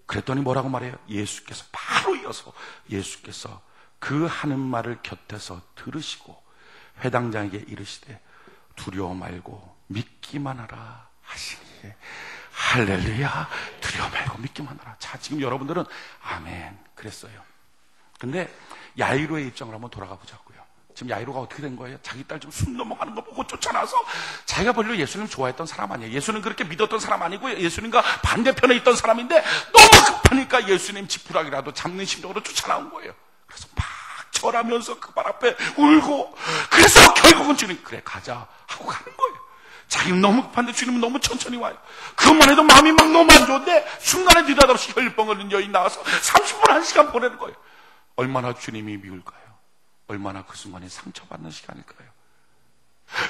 [SPEAKER 2] 그랬더니 뭐라고 말해요? 예수께서 바로 이어서 예수께서 그 하는 말을 곁에서 들으시고 회당장에게 이르시되 두려워 말고 믿기만 하라 하시니 할렐루야. 두려워 말고 믿기만 하라. 자, 지금 여러분들은 아멘 그랬어요. 근데 야이로의 입장을 한번 돌아가 보자고요. 지금 야이로가 어떻게 된 거예요? 자기 딸 지금 숨 넘어가는 거 보고 쫓아나서 자기가 별로 예수님 좋아했던 사람 아니에요. 예수님 그렇게 믿었던 사람 아니고 예수님과 반대편에 있던 사람인데 너무 급하니까 예수님 지푸라기라도 잡는 심정으로 쫓아나온 거예요. 그래서 막 절하면서 그 발 앞에 울고 그래서 결국은 주님 그래 가자 하고 가는 거예요. 자기는 너무 급한데 주님은 너무 천천히 와요. 그것만 해도 마음이 막 너무 안 좋은데 순간에 느닷없이 혈병 걸린 여인 나와서 30분 1시간 보내는 거예요. 얼마나 주님이 미울까요? 얼마나 그 순간에 상처받는 시간일까요?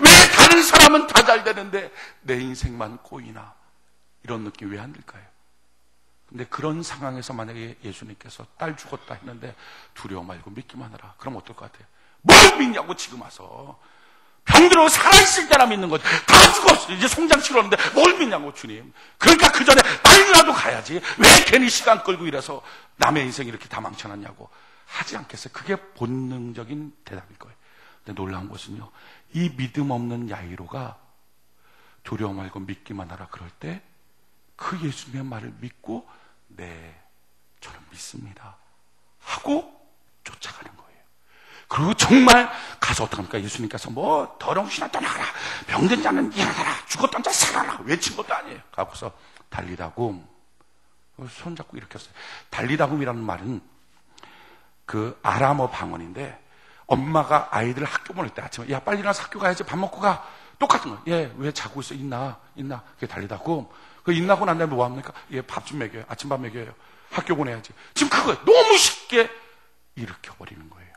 [SPEAKER 2] 왜 다른 사람은 다 잘 되는데 내 인생만 꼬이나? 이런 느낌 왜 안 들까요? 근데 그런 상황에서 만약에 예수님께서 딸 죽었다 했는데 두려워 말고 믿기만 하라. 그럼 어떨 것 같아요? 뭘 믿냐고 지금 와서. 병들어 살아있을 때나 믿는 거지. 다 죽었어. 이제 송장 치러는데 뭘 믿냐고 주님. 그러니까 그 전에 빨리라도 가야지. 왜 괜히 시간 끌고 이래서 남의 인생 이렇게 다 망쳐놨냐고 하지 않겠어요? 그게 본능적인 대답일 거예요. 근데 놀라운 것은요, 이 믿음 없는 야이로가 두려워 말고 믿기만 하라 그럴 때 그 예수님의 말을 믿고 네, 저는 믿습니다 하고 쫓아가는 거예요. 그리고 정말 가서 어떡합니까? 예수님께서 뭐 더러운 신아 떠나가라, 병든 자는 일어나라, 죽었던 자 살아라 외친 것도 아니에요. 가고서 달리다굼, 손잡고 이렇게 했어요. 달리다굼이라는 말은 그 아람어 방언인데 엄마가 아이들 학교 보낼 때 아침에 야 빨리 일어나서 학교 가야지, 밥 먹고 가. 똑같은 거예요. 얘 왜 자고 있어? 있나? 그게 달리다굼. 그 있나고 난 다음에 뭐 합니까? 얘 밥 좀 먹여요. 아침밥 먹여요. 학교 보내야지. 지금 그거예요. 너무 쉽게 일으켜버리는 거예요.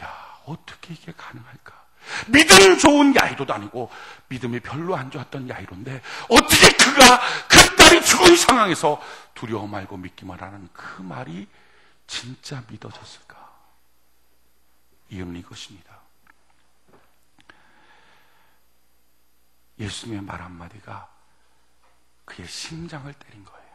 [SPEAKER 2] 야, 어떻게 이게 가능할까? 믿음 좋은 야이로도 아니고 믿음이 별로 안 좋았던 야이로인데 어떻게 그가 그 딸이 죽은 상황에서 두려워 말고 믿기만 하는 그 말이 진짜 믿어졌을까? 이유는 이것입니다. 예수님의 말 한마디가 그의 심장을 때린 거예요.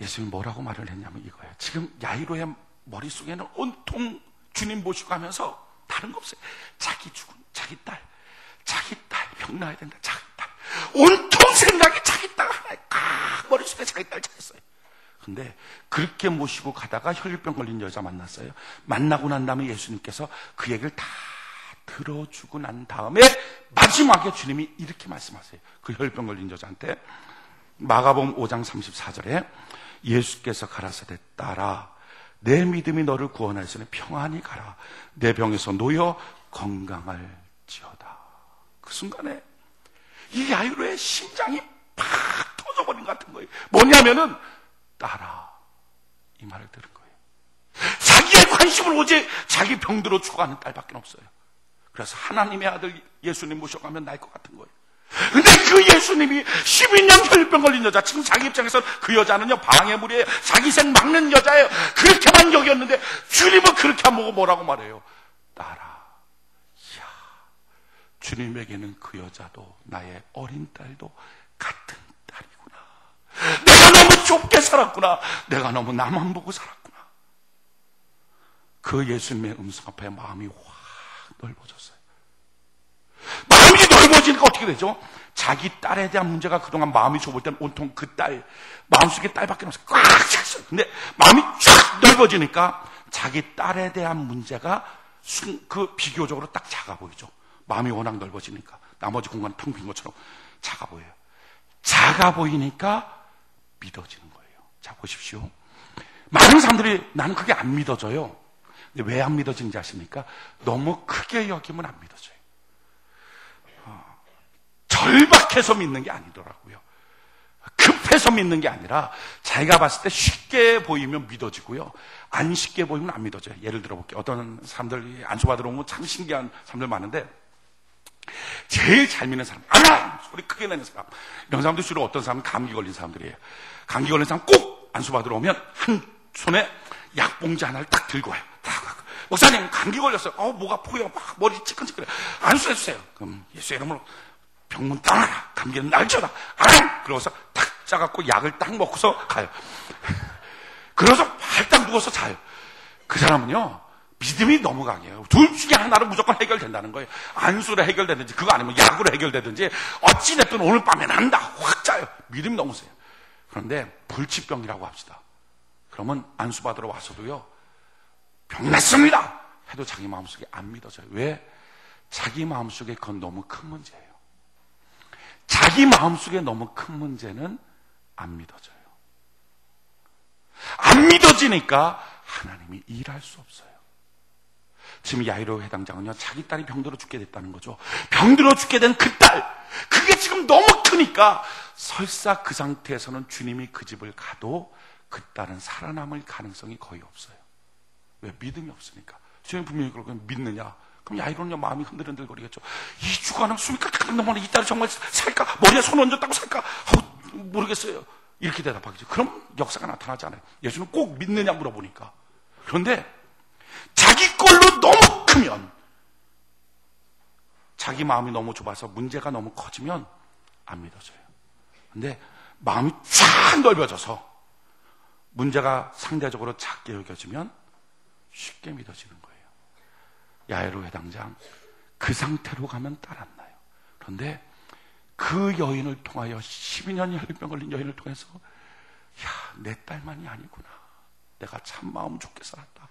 [SPEAKER 2] 예수님이 뭐라고 말을 했냐면 이거예요. 지금 야이로의 머릿속에는 온통 주님 모시고 가면서 다른 거 없어요. 자기 죽은 자기 딸 병 나야 된다. 자기 딸 온통 생각이 자기 딸 하나에 꽉 머릿속에 자기 딸 차있어요. 근데 그렇게 모시고 가다가 혈병 걸린 여자 만났어요. 만나고 난 다음에 예수님께서 그 얘기를 다 들어주고 난 다음에 마지막에 주님이 이렇게 말씀하세요. 그 혈병 걸린 여자한테 마가복음 5장 34절에 예수께서 가라사대 딸아 내 믿음이 너를 구원하였으니 평안히 가라. 내 병에서 놓여 건강할지어다. 그 순간에 이 야이로의 심장이 팍 터져버린 것 같은 거예요. 뭐냐면은 딸아 이 말을 들은 거예요. 자기의 관심은 오직 자기 병들어 죽어가는 딸밖에 없어요. 그래서 하나님의 아들 예수님 모셔가면 날 것 같은 거예요. 근데 그 예수님이 12년 혈병 걸린 여자, 지금 자기 입장에서 그 여자는요 방해물이에요. 자기 생 막는 여자예요. 그렇게만 여겼는데 주님은 그렇게 안 보고 뭐라고 말해요? 딸아. 이야, 주님에게는 그 여자도 나의 어린 딸도 같은 딸이구나. 내가 너무 좁게 살았구나. 내가 너무 나만 보고 살았구나. 그 예수님의 음성 앞에 마음이 확 넓어졌어요. 마음이 넓어지니까 어떻게 되죠? 자기 딸에 대한 문제가 그동안 마음이 좁을 때는 온통 그 딸, 마음속에 딸밖에 없어요. 꽉 찼어요. 근데 마음이 쫙 넓어지니까 자기 딸에 대한 문제가 그 비교적으로 딱 작아 보이죠. 마음이 워낙 넓어지니까 나머지 공간은 텅 빈 것처럼 작아 보여요. 작아 보이니까 믿어지는 거예요. 자, 보십시오. 많은 사람들이 나는 그게 안 믿어져요. 근데 왜 안 믿어지는지 아십니까? 너무 크게 여기면 안 믿어져요. 절박해서 믿는 게 아니더라고요. 해서 믿는 게 아니라 자기가 봤을 때 쉽게 보이면 믿어지고요, 안 쉽게 보이면 안 믿어져요. 예를 들어볼게요. 어떤 사람들 안수 받으러 오면 참 신기한 사람들 많은데, 제일 잘 믿는 사람, 소리 크게 내는 사람, 이런 사람들 주로 어떤 사람은 감기 걸린 사람들이에요. 감기 걸린 사람 꼭 안수 받으러 오면 한 손에 약봉지 하나를 딱 들고 와요. 목사님 감기 걸렸어요. 목 아프고요, 막 머리 찌끈찌끈해. 안수해주세요. 그럼 예수 이름으로 병문 떠나라, 감기는 날쳐라, 그러고서 탁 짜갖고 약을 딱 먹고서 가요. 그래서 발딱 누워서 자요. 그 사람은요, 믿음이 너무 강해요. 둘 중에 하나로 무조건 해결된다는 거예요. 안수로 해결되든지 그거 아니면 약으로 해결되든지 어찌됐든 오늘 밤에 난다, 확 자요. 믿음이 너무 세요. 그런데 불치병이라고 합시다. 그러면 안수 받으러 와서도요, 병 났습니다 해도 자기 마음속에 안 믿어져요. 왜? 자기 마음속에 그건 너무 큰 문제예요. 자기 마음속에 너무 큰 문제는 안 믿어져요. 안 믿어지니까 하나님이 일할 수 없어요. 지금 야이로 회당장은요, 자기 딸이 병들어 죽게 됐다는 거죠. 병들어 죽게 된 그 딸, 그게 지금 너무 크니까 설사 그 상태에서는 주님이 그 집을 가도 그 딸은 살아남을 가능성이 거의 없어요. 왜? 믿음이 없으니까. 주님 분명히 그러고 믿느냐? 그럼 야이로는요, 마음이 흔들흔들거리겠죠. 이 주간은 숨이 깍깍 넘어가는 이 딸이 정말 살까? 머리에 손 얹었다고 살까? 모르겠어요. 이렇게 대답하겠죠. 그럼 역사가 나타나지 않아요. 예수는 꼭 믿느냐 물어보니까. 그런데 자기 걸로 너무 크면, 자기 마음이 너무 좁아서 문제가 너무 커지면 안 믿어져요. 근데 마음이 쫙 넓어져서 문제가 상대적으로 작게 여겨지면 쉽게 믿어지는 거예요. 야이로 회당장, 그 상태로 가면 딸 안 나요. 그런데 그 여인을 통하여, 12년 혈병 걸린 여인을 통해서, 내 딸만이 아니구나, 내가 참 마음 좋게 살았다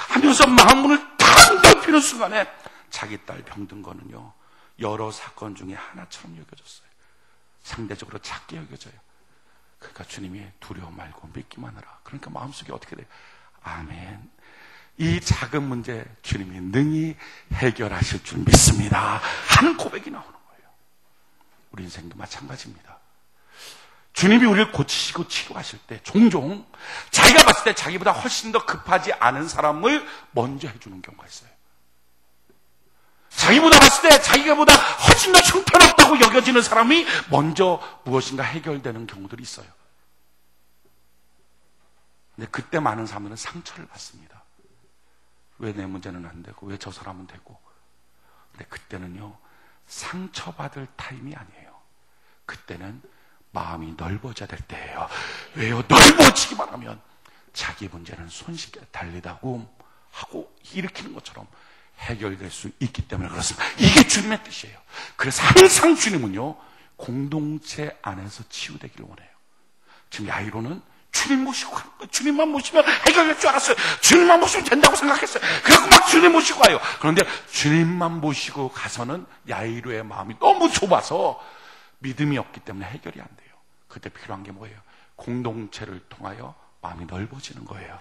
[SPEAKER 2] 하면서 마음문을 탁 넓히는 순간에 자기 딸 병든 거는요, 여러 사건 중에 하나처럼 여겨졌어요. 상대적으로 작게 여겨져요. 그러니까 주님이 두려움 말고 믿기만 하라. 그러니까 마음속에 어떻게 돼요? 아멘, 이 작은 문제 주님이 능히 해결하실 줄 믿습니다 하는 고백이 나오는 거예요. 우리 인생도 마찬가지입니다. 주님이 우리를 고치시고 치료하실 때 종종 자기가 봤을 때 자기보다 훨씬 더 급하지 않은 사람을 먼저 해주는 경우가 있어요. 자기보다 봤을 때 자기보다 훨씬 더 형편없다고 여겨지는 사람이 먼저 무엇인가 해결되는 경우들이 있어요. 근데 그때 많은 사람들은 상처를 받습니다. 왜 내 문제는 안 되고 왜 저 사람은 되고. 근데 그때는요, 상처받을 타임이 아니에요. 그때는 마음이 넓어져야 될 때예요. 왜요? 넓어지기만 하면 자기 문제는 손쉽게 달리다고 하고 일으키는 것처럼 해결될 수 있기 때문에 그렇습니다. 이게 주님의 뜻이에요. 그래서 항상 주님은요, 공동체 안에서 치유되기를 원해요. 지금 야이로는 주님 모시고 가는 거예요. 주님만 모시면 해결될 줄 알았어요. 주님만 모시면 된다고 생각했어요. 그래서 막 주님 모시고 가요. 그런데 주님만 모시고 가서는 야이로의 마음이 너무 좁아서 믿음이 없기 때문에 해결이 안 돼요. 그때 필요한 게 뭐예요? 공동체를 통하여 마음이 넓어지는 거예요.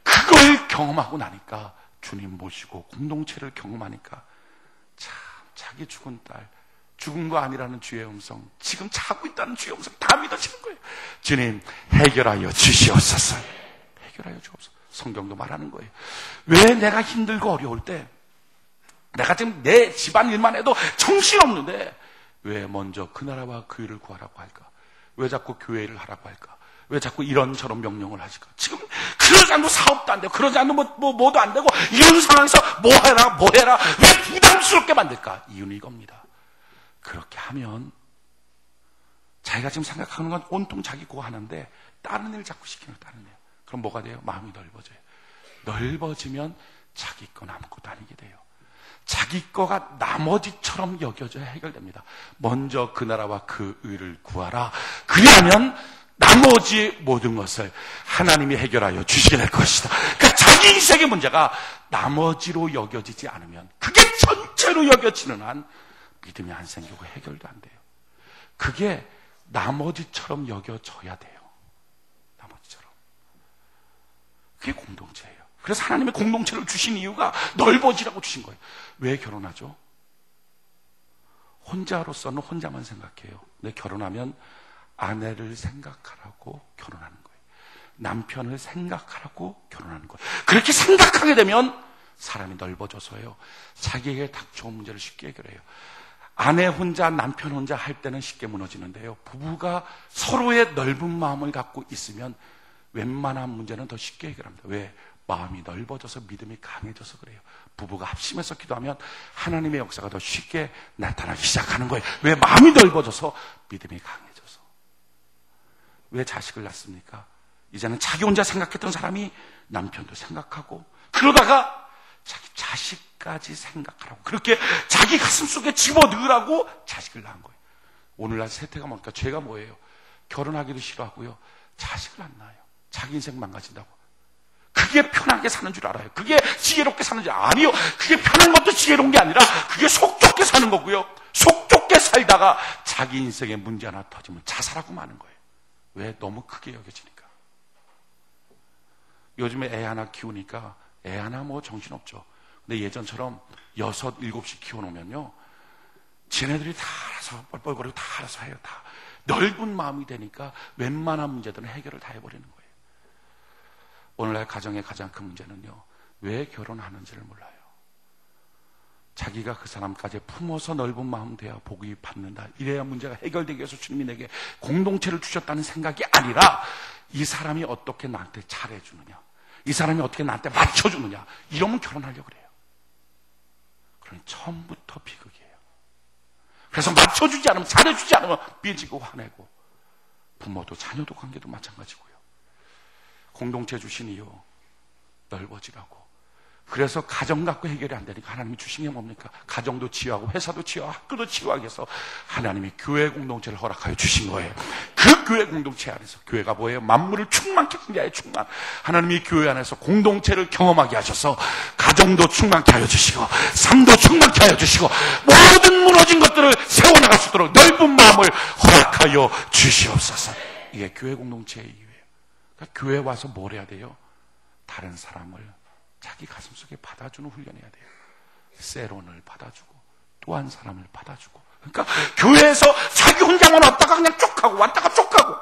[SPEAKER 2] 그걸 경험하고 나니까, 주님 모시고 공동체를 경험하니까 참 자기 죽은 딸, 죽은 거 아니라는 주의 음성, 지금 자고 있다는 주의 음성 다 믿어지는 거예요. 주님 해결하여 주시옵소서. 해결하여 주옵소서. 성경도 말하는 거예요. 왜 내가 힘들고 어려울 때, 내가 지금 내 집안 일만 해도 정신없는데 왜 먼저 그 나라와 그 일을 구하라고 할까? 왜 자꾸 교회를 하라고 할까? 왜 자꾸 이런저런 명령을 하실까? 지금 그러지 않고 사업도 안 되고, 그러지 않고 뭐도 안 되고, 이런 상황에서 뭐 해라 왜 부담스럽게 만들까? 이유는 이겁니다. 그렇게 하면 자기가 지금 생각하는 건 온통 자기 거 하는데 다른 일 자꾸 시키는 거예요. 다른 일. 그럼 뭐가 돼요? 마음이 넓어져요. 넓어지면 자기 건 아무것도 아니게 돼요. 자기 거가 나머지처럼 여겨져야 해결됩니다. 먼저 그 나라와 그 의를 구하라. 그리하면 나머지 모든 것을 하나님이 해결하여 주시게 될 것이다. 그러니까 자기 인생의 문제가 나머지로 여겨지지 않으면, 그게 전체로 여겨지는 한 믿음이 안 생기고 해결도 안 돼요. 그게 나머지처럼 여겨져야 돼요. 나머지처럼. 그게 공동체예요. 그래서 하나님의 공동체를 주신 이유가 넓어지라고 주신 거예요. 왜 결혼하죠? 혼자로서는 혼자만 생각해요. 근데 결혼하면 아내를 생각하라고 결혼하는 거예요. 남편을 생각하라고 결혼하는 거예요. 그렇게 생각하게 되면 사람이 넓어져서요, 자기에게 닥쳐온 문제를 쉽게 해결해요. 아내 혼자, 남편 혼자 할 때는 쉽게 무너지는데요, 부부가 서로의 넓은 마음을 갖고 있으면 웬만한 문제는 더 쉽게 해결합니다. 왜? 마음이 넓어져서 믿음이 강해져서 그래요. 부부가 합심해서 기도하면 하나님의 역사가 더 쉽게 나타나기 시작하는 거예요. 왜? 마음이 넓어져서 믿음이 강해져서. 왜 자식을 낳습니까? 이제는 자기 혼자 생각했던 사람이 남편도 생각하고, 그러다가 자기 자식까지 생각하라고, 그렇게 자기 가슴 속에 집어넣으라고 자식을 낳은 거예요. 오늘날 세태가 뭡니까? 죄가 뭐예요? 결혼하기도 싫어하고요, 자식을 안 낳아요. 자기 인생 망가진다고. 그게 편하게 사는 줄 알아요. 그게 지혜롭게 사는 줄 아니요. 그게 편한 것도 지혜로운 게 아니라 그게 속 좁게 사는 거고요. 속 좁게 살다가 자기 인생에 문제 하나 터지면 자살하고 마는 거예요. 왜? 너무 크게 여겨지니까. 요즘에 애 하나 키우니까 애 하나 뭐 정신없죠. 근데 예전처럼 6, 7씩 키워놓으면요, 지네들이 다 알아서 뻘뻘거리고 다 알아서 해요. 다 넓은 마음이 되니까 웬만한 문제들은 해결을 다 해버리는 거예요. 오늘날 가정의 가장 큰 문제는요, 왜 결혼하는지를 몰라요. 자기가 그 사람까지 품어서 넓은 마음 돼야 복이 받는다, 이래야 문제가 해결되기 위해서 주님이 내게 공동체를 주셨다는 생각이 아니라 이 사람이 어떻게 나한테 잘해주느냐, 이 사람이 어떻게 나한테 맞춰주느냐, 이러면 결혼하려고 그래요. 그러니 처음부터 비극이에요. 그래서 맞춰주지 않으면, 잘해주지 않으면 삐지고 화내고, 부모도 자녀도 관계도 마찬가지고요. 공동체 주신 이유 넓어지라고. 그래서 가정 갖고 해결이 안 되니까 하나님이 주신 게 뭡니까? 가정도 치유하고 회사도 치유하고 학교도 치유하기 위해서 하나님이 교회 공동체를 허락하여 주신 거예요. 그 교회 공동체 안에서, 교회가 뭐예요? 만물을 충만케 하는 자의 충만. 하나님이 교회 안에서 공동체를 경험하게 하셔서 가정도 충만케 하여 주시고, 삶도 충만케 하여 주시고, 모든 무너진 것들을 세워나갈 수 있도록 넓은 마음을 허락하여 주시옵소서. 이게 교회 공동체의 이유예요. 그러니까 교회에 와서 뭘 해야 돼요? 다른 사람을 자기 가슴속에 받아주는 훈련해야 돼요. 세론을 받아주고 또 한 사람을 받아주고. 그러니까 교회에서 자기 혼자만 왔다가 그냥 쭉 하고 왔다가 쭉 하고.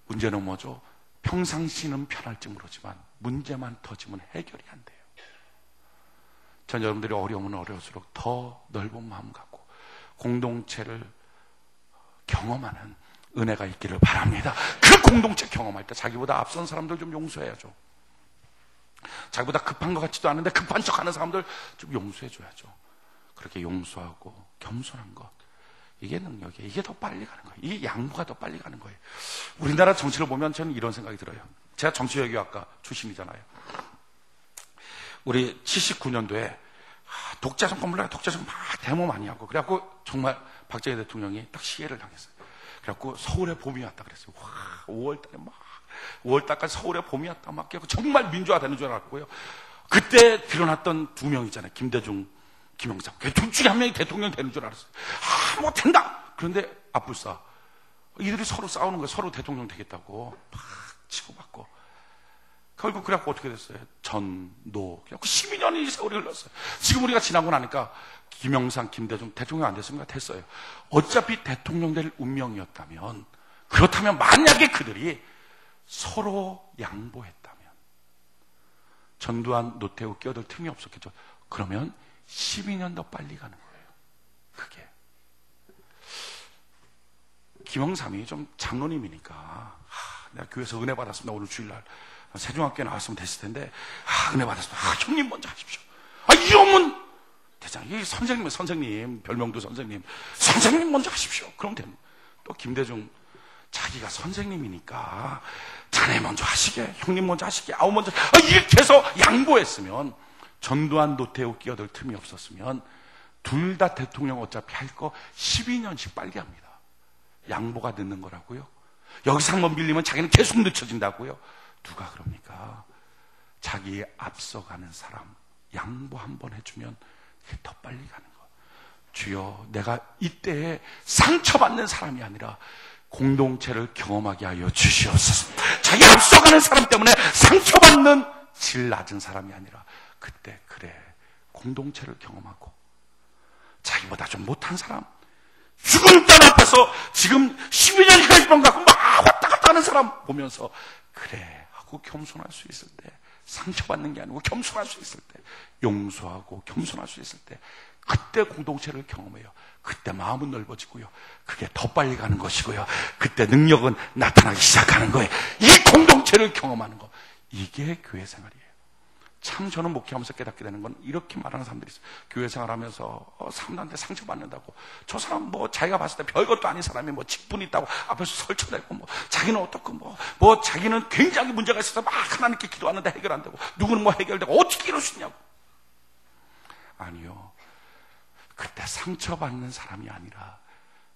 [SPEAKER 2] 문제는 뭐죠? 평상시는 편할지 모르지만 문제만 터지면 해결이 안 돼요. 전 여러분들이 어려우면 어려울수록 더 넓은 마음 갖고 공동체를 경험하는 은혜가 있기를 바랍니다. 그 공동체 경험할 때 자기보다 앞선 사람들 좀 용서해야죠. 자기보다 급한 것 같지도 않은데 급한 척하는 사람들 좀 용서해줘야죠. 그렇게 용서하고 겸손한 것, 이게 능력이에요. 이게 더 빨리 가는 거예요. 이 양보가 더 빨리 가는 거예요. 우리나라 정치를 보면 저는 이런 생각이 들어요. 제가 정치외교학과 출신이잖아요. 우리 79년도에 독자 정권 몰라요. 독자 정권 막 데모 많이 하고, 그래갖고 정말 박정희 대통령이 딱 시해를 당했어요. 그래갖고 서울에 봄이 왔다 그랬어요. 와, 5월달에 막 5월달까지 서울에 봄이 왔다 막 해갖고 정말 민주화 되는 줄 알았고요. 그때 드러났던 두 명 있잖아요. 김대중, 김영삼. 둘 중에 한 명이 대통령 되는 줄 알았어요. 아, 뭐 된다. 그런데 앞불싸. 이들이 서로 싸우는 거예요. 서로 대통령 되겠다고 막 치고받고. 결국 그래갖고 어떻게 됐어요? 전, 노. 그래갖고 12년이 세월이 흘렀어요. 지금 우리가 지나고 나니까 김영삼, 김대중 대통령 안 됐습니까? 됐어요. 어차피 대통령 될 운명이었다면, 그렇다면 만약에 그들이 서로 양보했다면, 전두환, 노태우 끼어들 틈이 없었겠죠. 그러면 12년 더 빨리 가는 거예요. 그게. 김영삼이 좀 장로님이니까, 내가 교회에서 은혜 받았습니다. 오늘 주일날 세종학교에 나왔으면 됐을 텐데, 은혜 받았습니다. 형님 먼저 하십시오. 이러면 되잖아요. 이 선생님, 선생님, 별명도 선생님, 선생님 먼저 하십시오. 그럼 됩니다. 또 김대중, 자기가 선생님이니까 자네 먼저 하시게, 형님 먼저 하시게, 아우 먼저, 이렇게 해서 양보했으면, 전두환, 노태우 끼어들 틈이 없었으면 둘 다 대통령 어차피 할 거 12년씩 빨리 합니다. 양보가 늦는 거라고요? 여기서 한번 밀리면 자기는 계속 늦춰진다고요? 누가 그럽니까? 자기에 앞서가는 사람 양보 한번 해주면 그게 더 빨리 가는 거. 주여, 내가 이때에 상처받는 사람이 아니라 공동체를 경험하게 하여 주시옵소서. 자기 앞서가는 사람 때문에 상처받는 질 낮은 사람이 아니라 그때 그래 공동체를 경험하고 자기보다 좀 못한 사람, 죽은 땅 앞에서 지금 12년 혈병 갖고 막 왔다 갔다 하는 사람 보면서 그래 하고 겸손할 수 있을 때, 상처받는 게 아니고 겸손할 수 있을 때, 용서하고 겸손할 수 있을 때, 그때 공동체를 경험해요. 그때 마음은 넓어지고요. 그게 더 빨리 가는 것이고요. 그때 능력은 나타나기 시작하는 거예요. 이 공동체를 경험하는 거, 이게 교회 생활이에요. 참 저는 목회하면서 깨닫게 되는 건 이렇게 말하는 사람들이 있어요. 교회 생활하면서 사람들한테 상처받는다고, 저 사람 뭐 자기가 봤을 때 별것도 아닌 사람이 뭐 직분이 있다고 앞에서 설쳐내고, 뭐 자기는 어떻고, 뭐 자기는 굉장히 문제가 있어서 막 하나님께 기도하는데 해결 안 되고, 누구는 뭐 해결되고, 어떻게 이럴 수 있냐고. 아니요, 그때 상처받는 사람이 아니라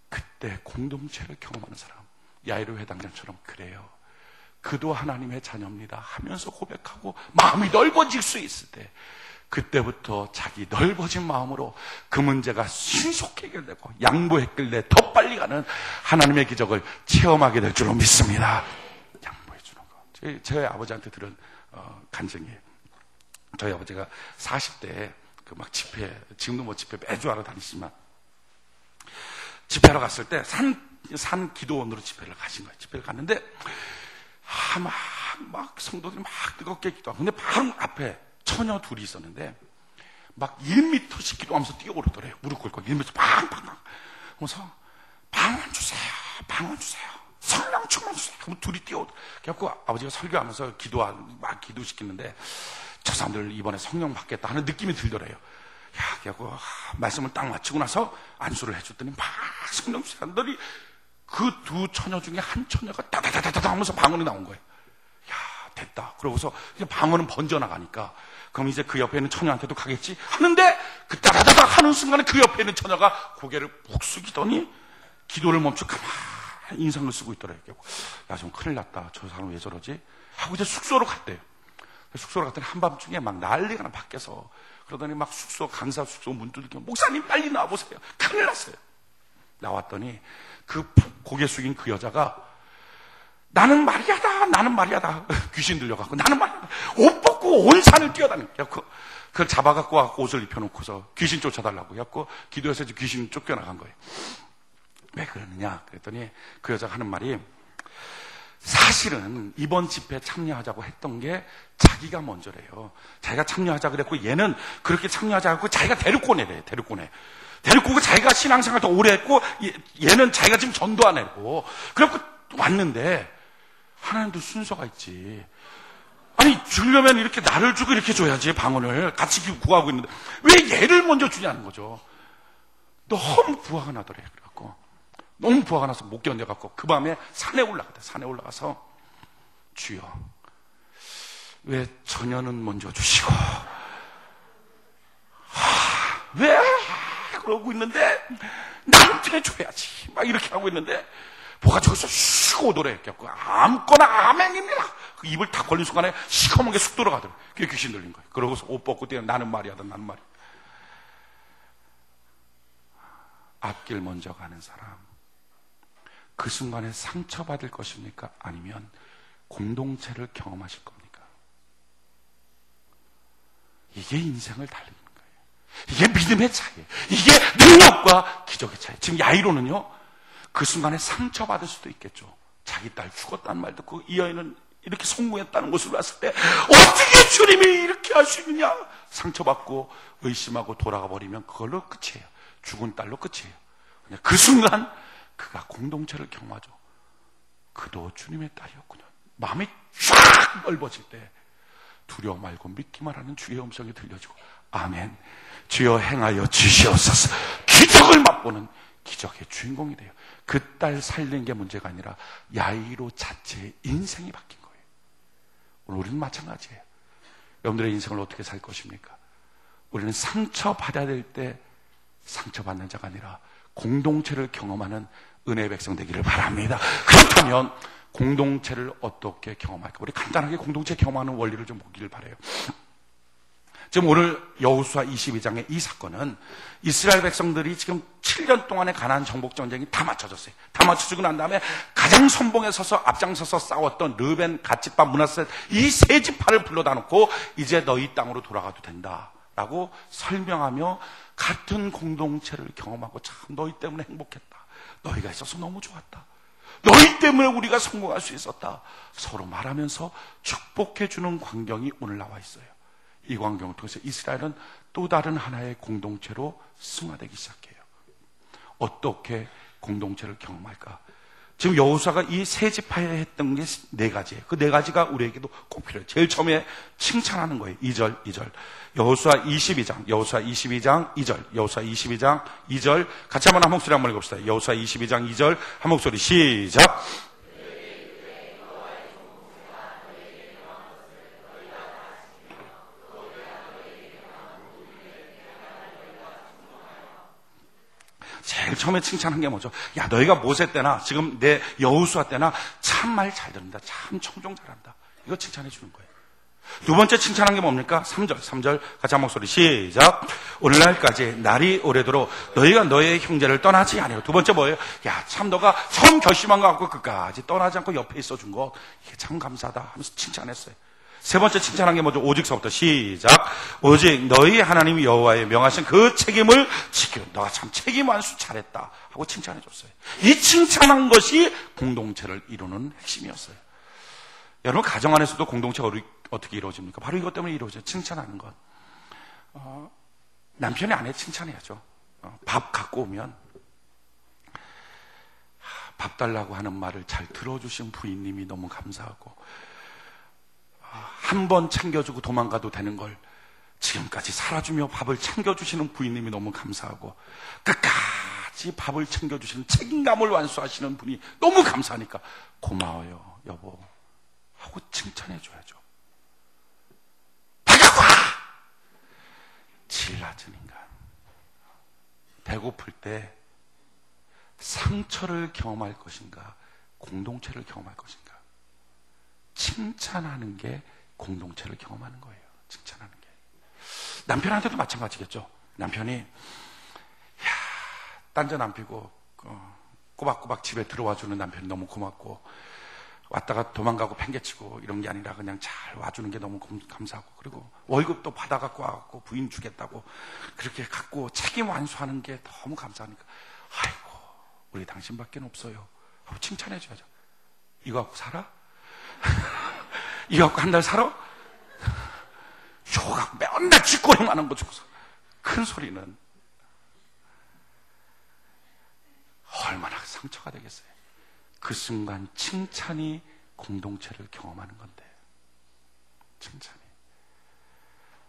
[SPEAKER 2] 그때 공동체를 경험하는 사람, 야이로 회당장처럼 그래요. 그도 하나님의 자녀입니다 하면서 고백하고 마음이 넓어질 수 있을 때, 그때부터 자기 넓어진 마음으로 그 문제가 신속히 해결되고 양보했길래 더 빨리 가는 하나님의 기적을 체험하게 될 줄로 믿습니다. 양보해 주는 거. 저희 아버지한테 들은 간증이에요. 저희 아버지가 40대에 그 막 집회, 지금도 뭐 집회 매주 하러 다니시지만, 집회하러 갔을 때 산 기도원으로 집회를 가신 거예요. 집회를 갔는데 막 성도들이 막 뜨겁게 기도하고, 근데 바로 앞에 처녀 둘이 있었는데 막 1m씩 기도하면서 뛰어오르더래요. 무릎 꿇고 1m 팡팡팡. 그래서 방언 주세요, 방언 주세요, 성령 충만 주세요. 그럼 둘이 뛰어오더래요. 그래갖고 아버지가 설교하면서 막 기도시키는데, 저 사람들 이번에 성령 받겠다 하는 느낌이 들더래요. 야, 그래갖고 말씀을 딱 마치고 나서 안수를 해줬더니 막 성령 사람들이, 그 두 처녀 중에 한 처녀가 따다다다다 하면서 방언이 나온 거예요. 야, 됐다. 그러고서 방언은 번져나가니까, 그럼 이제 그 옆에 있는 처녀한테도 가겠지 하는데, 그 따다다다 하는 순간에 그 옆에 있는 처녀가 고개를 푹 숙이더니 기도를 멈추고 가만히 인상을 쓰고 있더래요. 야, 좀 큰일 났다. 저 사람 왜 저러지? 하고 이제 숙소로 갔대요. 숙소로 갔더니 한밤중에 막 난리가 나, 밖에서. 그러더니 막 강사 숙소 문 두들기면, 목사님 빨리 나와보세요. 큰일 났어요. 나왔더니 그 고개 숙인 그 여자가, 나는 마리아다. 귀신 들려갖고, 나는 마리아다. 옷 벗고 온 산을 뛰어다니고, 그걸 잡아갖고 옷을 입혀놓고서 귀신 쫓아달라고 해갖고, 기도해서 귀신 쫓겨나간 거예요. 왜 그러느냐? 그랬더니 그 여자가 하는 말이, 사실은 이번 집회에 참여하자고 했던 게 자기가 먼저래요. 자기가 참여하자 그랬고, 얘는 그렇게 참여하자 했고 자기가 데리고 오래래요. 데리고 오고 자기가 신앙생활 더 오래 했고, 얘는 자기가 지금 전도 안 했고, 그래갖고 왔는데, 하나님도 순서가 있지. 아니, 주려면 이렇게 나를 주고 이렇게 줘야지, 방언을 같이 구하고 있는데 왜 얘를 먼저 주냐는 거죠. 너무 부화가 나더래요. 그래갖고 너무 부화가 나서 못 견뎌갖고 그 밤에 산에 올라갔대. 산에 올라가서, 주여, 왜 처녀는 먼저 주시고, 왜 그러고 있는데 나한테 줘야지, 막 이렇게 하고 있는데, 뭐가 저기서 슉 오더래. 그래갖고 아무거나 아멘입니다. 그 입을 딱 벌린 순간에 시커멓게 쑥 들어가더래. 그게 귀신 들린 거예요. 그러고서 옷 벗고 뛰어, 나는 마리아다. 앞길 먼저 가는 사람, 그 순간에 상처받을 것입니까? 아니면 공동체를 경험하실 겁니까? 이게 인생을 달리는 거예요. 이게 믿음의 차이예요. 이게 능력과 기적의 차이. 지금 야이로는요, 그 순간에 상처받을 수도 있겠죠. 자기 딸 죽었다는 말 듣고 이 여인은 이렇게 성공했다는 것을 봤을 때, 어떻게 주님이 이렇게 할 수 있느냐? 상처받고 의심하고 돌아가 버리면 그걸로 끝이에요. 죽은 딸로 끝이에요. 그냥 그 순간 그가 공동체를 경험하죠. 그도 주님의 딸이었군요. 마음이 쫙 넓어질 때 두려워 말고 믿기만 하는 주의 음성이 들려지고, 아멘, 주여 행하여 주시옵소서, 기적을 맛보는 기적의 주인공이 돼요. 그 딸 살린 게 문제가 아니라 야이로 자체의 인생이 바뀐 거예요. 오늘 우리는 마찬가지예요. 여러분들의 인생을 어떻게 살 것입니까? 우리는 상처받아야 될 때 상처받는 자가 아니라 공동체를 경험하는 은혜의 백성 되기를 바랍니다. 그렇다면 공동체를 어떻게 경험할까? 우리 간단하게 공동체 경험하는 원리를 좀 보기를 바라요. 지금 오늘 여호수아 22장의 이 사건은 이스라엘 백성들이 지금 7년 동안의 가나안 정복 전쟁이 다 맞춰졌어요. 다 맞춰지고 난 다음에 가장 선봉에 서서 앞장서서 싸웠던 르벤, 갓집파, 므낫세 이 세 지파를 불러다 놓고, 이제 너희 땅으로 돌아가도 된다라고 라고 설명하며 같은 공동체를 경험하고 참 너희 때문에 행복했다. 너희가 있어서 너무 좋았다. 너희 때문에 우리가 성공할 수 있었다. 서로 말하면서 축복해주는 광경이 오늘 나와 있어요. 이 광경을 통해서 이스라엘은 또 다른 하나의 공동체로 승화되기 시작해요. 어떻게 공동체를 경험할까? 지금 여호수아가 이 세 지파에 했던 게 네 가지예요. 그 네 가지가 우리에게도 꼭 필요해요. 제일 처음에 칭찬하는 거예요. 2절. 여호수아 22장 2절. 여호수아 22장 2절. 같이 한번 한 목소리 한번 읽읍시다. 여호수아 22장 2절 한 목소리 시작. 제일 처음에 칭찬한 게 뭐죠? 야, 너희가 모세 때나 지금 내 여호수아 때나 참 말 잘 듣는다. 참 청종 잘한다. 이거 칭찬해 주는 거예요. 두 번째 칭찬한 게 뭡니까? 3절 같이 한 목소리 시작. 오늘날까지 날이 오래도록 너희가 너의 형제를 떠나지 아니하고. 두 번째 뭐예요? 야, 참 너가 처음 결심한 거 갖고 끝까지 떠나지 않고 옆에 있어준 거 이게 참 감사하다 하면서 칭찬했어요. 세 번째 칭찬한 게 뭐죠? 오직서부터 시작. 오직 너희 하나님 여호와의 명하신 그 책임을 지켜. 너가 참 책임 완수 잘했다 하고 칭찬해 줬어요. 이 칭찬한 것이 공동체를 이루는 핵심이었어요. 여러분 가정 안에서도 공동체가 어떻게 이루어집니까? 바로 이것 때문에 이루어져요. 칭찬하는 것. 남편이 아내 칭찬해야죠. 밥 갖고 오면 밥 달라고 하는 말을 잘 들어주신 부인님이 너무 감사하고, 한 번 챙겨주고 도망가도 되는 걸 지금까지 살아주며 밥을 챙겨주시는 부인님이 너무 감사하고, 끝까지 밥을 챙겨주시는 책임감을 완수하시는 분이 너무 감사하니까 고마워요 여보 하고 칭찬해줘야죠. 다가와! 질 낮은 인간. 배고플 때 상처를 경험할 것인가, 공동체를 경험할 것인가? 칭찬하는 게 공동체를 경험하는 거예요. 칭찬하는 게. 남편한테도 마찬가지겠죠. 남편이 딴전 안 피고 꼬박꼬박 집에 들어와주는 남편이 너무 고맙고, 왔다가 도망가고 팽개치고 이런 게 아니라 그냥 잘 와주는 게 너무 감사하고, 그리고 월급도 받아갖고 와갖고 부인 주겠다고 그렇게 갖고 책임 완수하는 게 너무 감사하니까, 아이고 우리 당신밖에 없어요 하고 칭찬해줘야죠. 이거 갖고 살아? 이거 갖고 한 달 살아? 조각 맨날 쥐꼬리만 하는 거 주고서 큰 소리는 얼마나 상처가 되겠어요. 그 순간 칭찬이 공동체를 경험하는 건데, 칭찬이.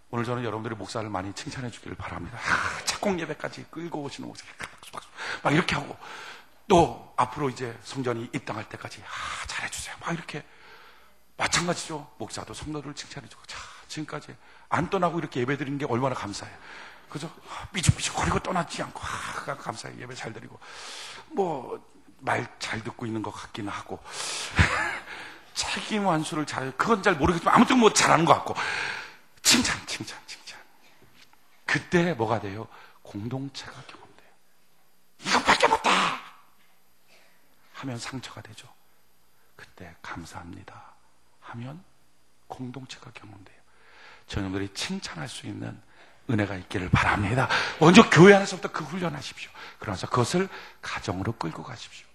[SPEAKER 2] 오늘 저는 여러분들이 목사를 많이 칭찬해 주기를 바랍니다. 착공 예배까지 끌고 오시는 목사 박수 막 이렇게 하고, 또 앞으로 이제 성전이 입당할 때까지 잘해주세요 막 이렇게. 마찬가지죠. 목사도 성도들을 칭찬해 주고, 자 지금까지 안 떠나고 이렇게 예배 드리는 게 얼마나 감사해요. 그죠? 삐죽삐죽 거리고 떠나지 않고 감사해요. 예배 잘 드리고, 뭐 말 잘 듣고 있는 것 같기는 하고 책임 완수를 그건 잘 모르겠지만 아무튼 뭐 잘하는 것 같고, 칭찬. 그때 뭐가 돼요? 공동체가 경험돼요. 이것밖에 못다 하면 상처가 되죠. 그때 감사합니다 하면 공동체가 경험돼요. 저놈들이 칭찬할 수 있는 은혜가 있기를 바랍니다. 먼저 교회 안에서부터 그 훈련하십시오. 그러면서 그것을 가정으로 끌고 가십시오.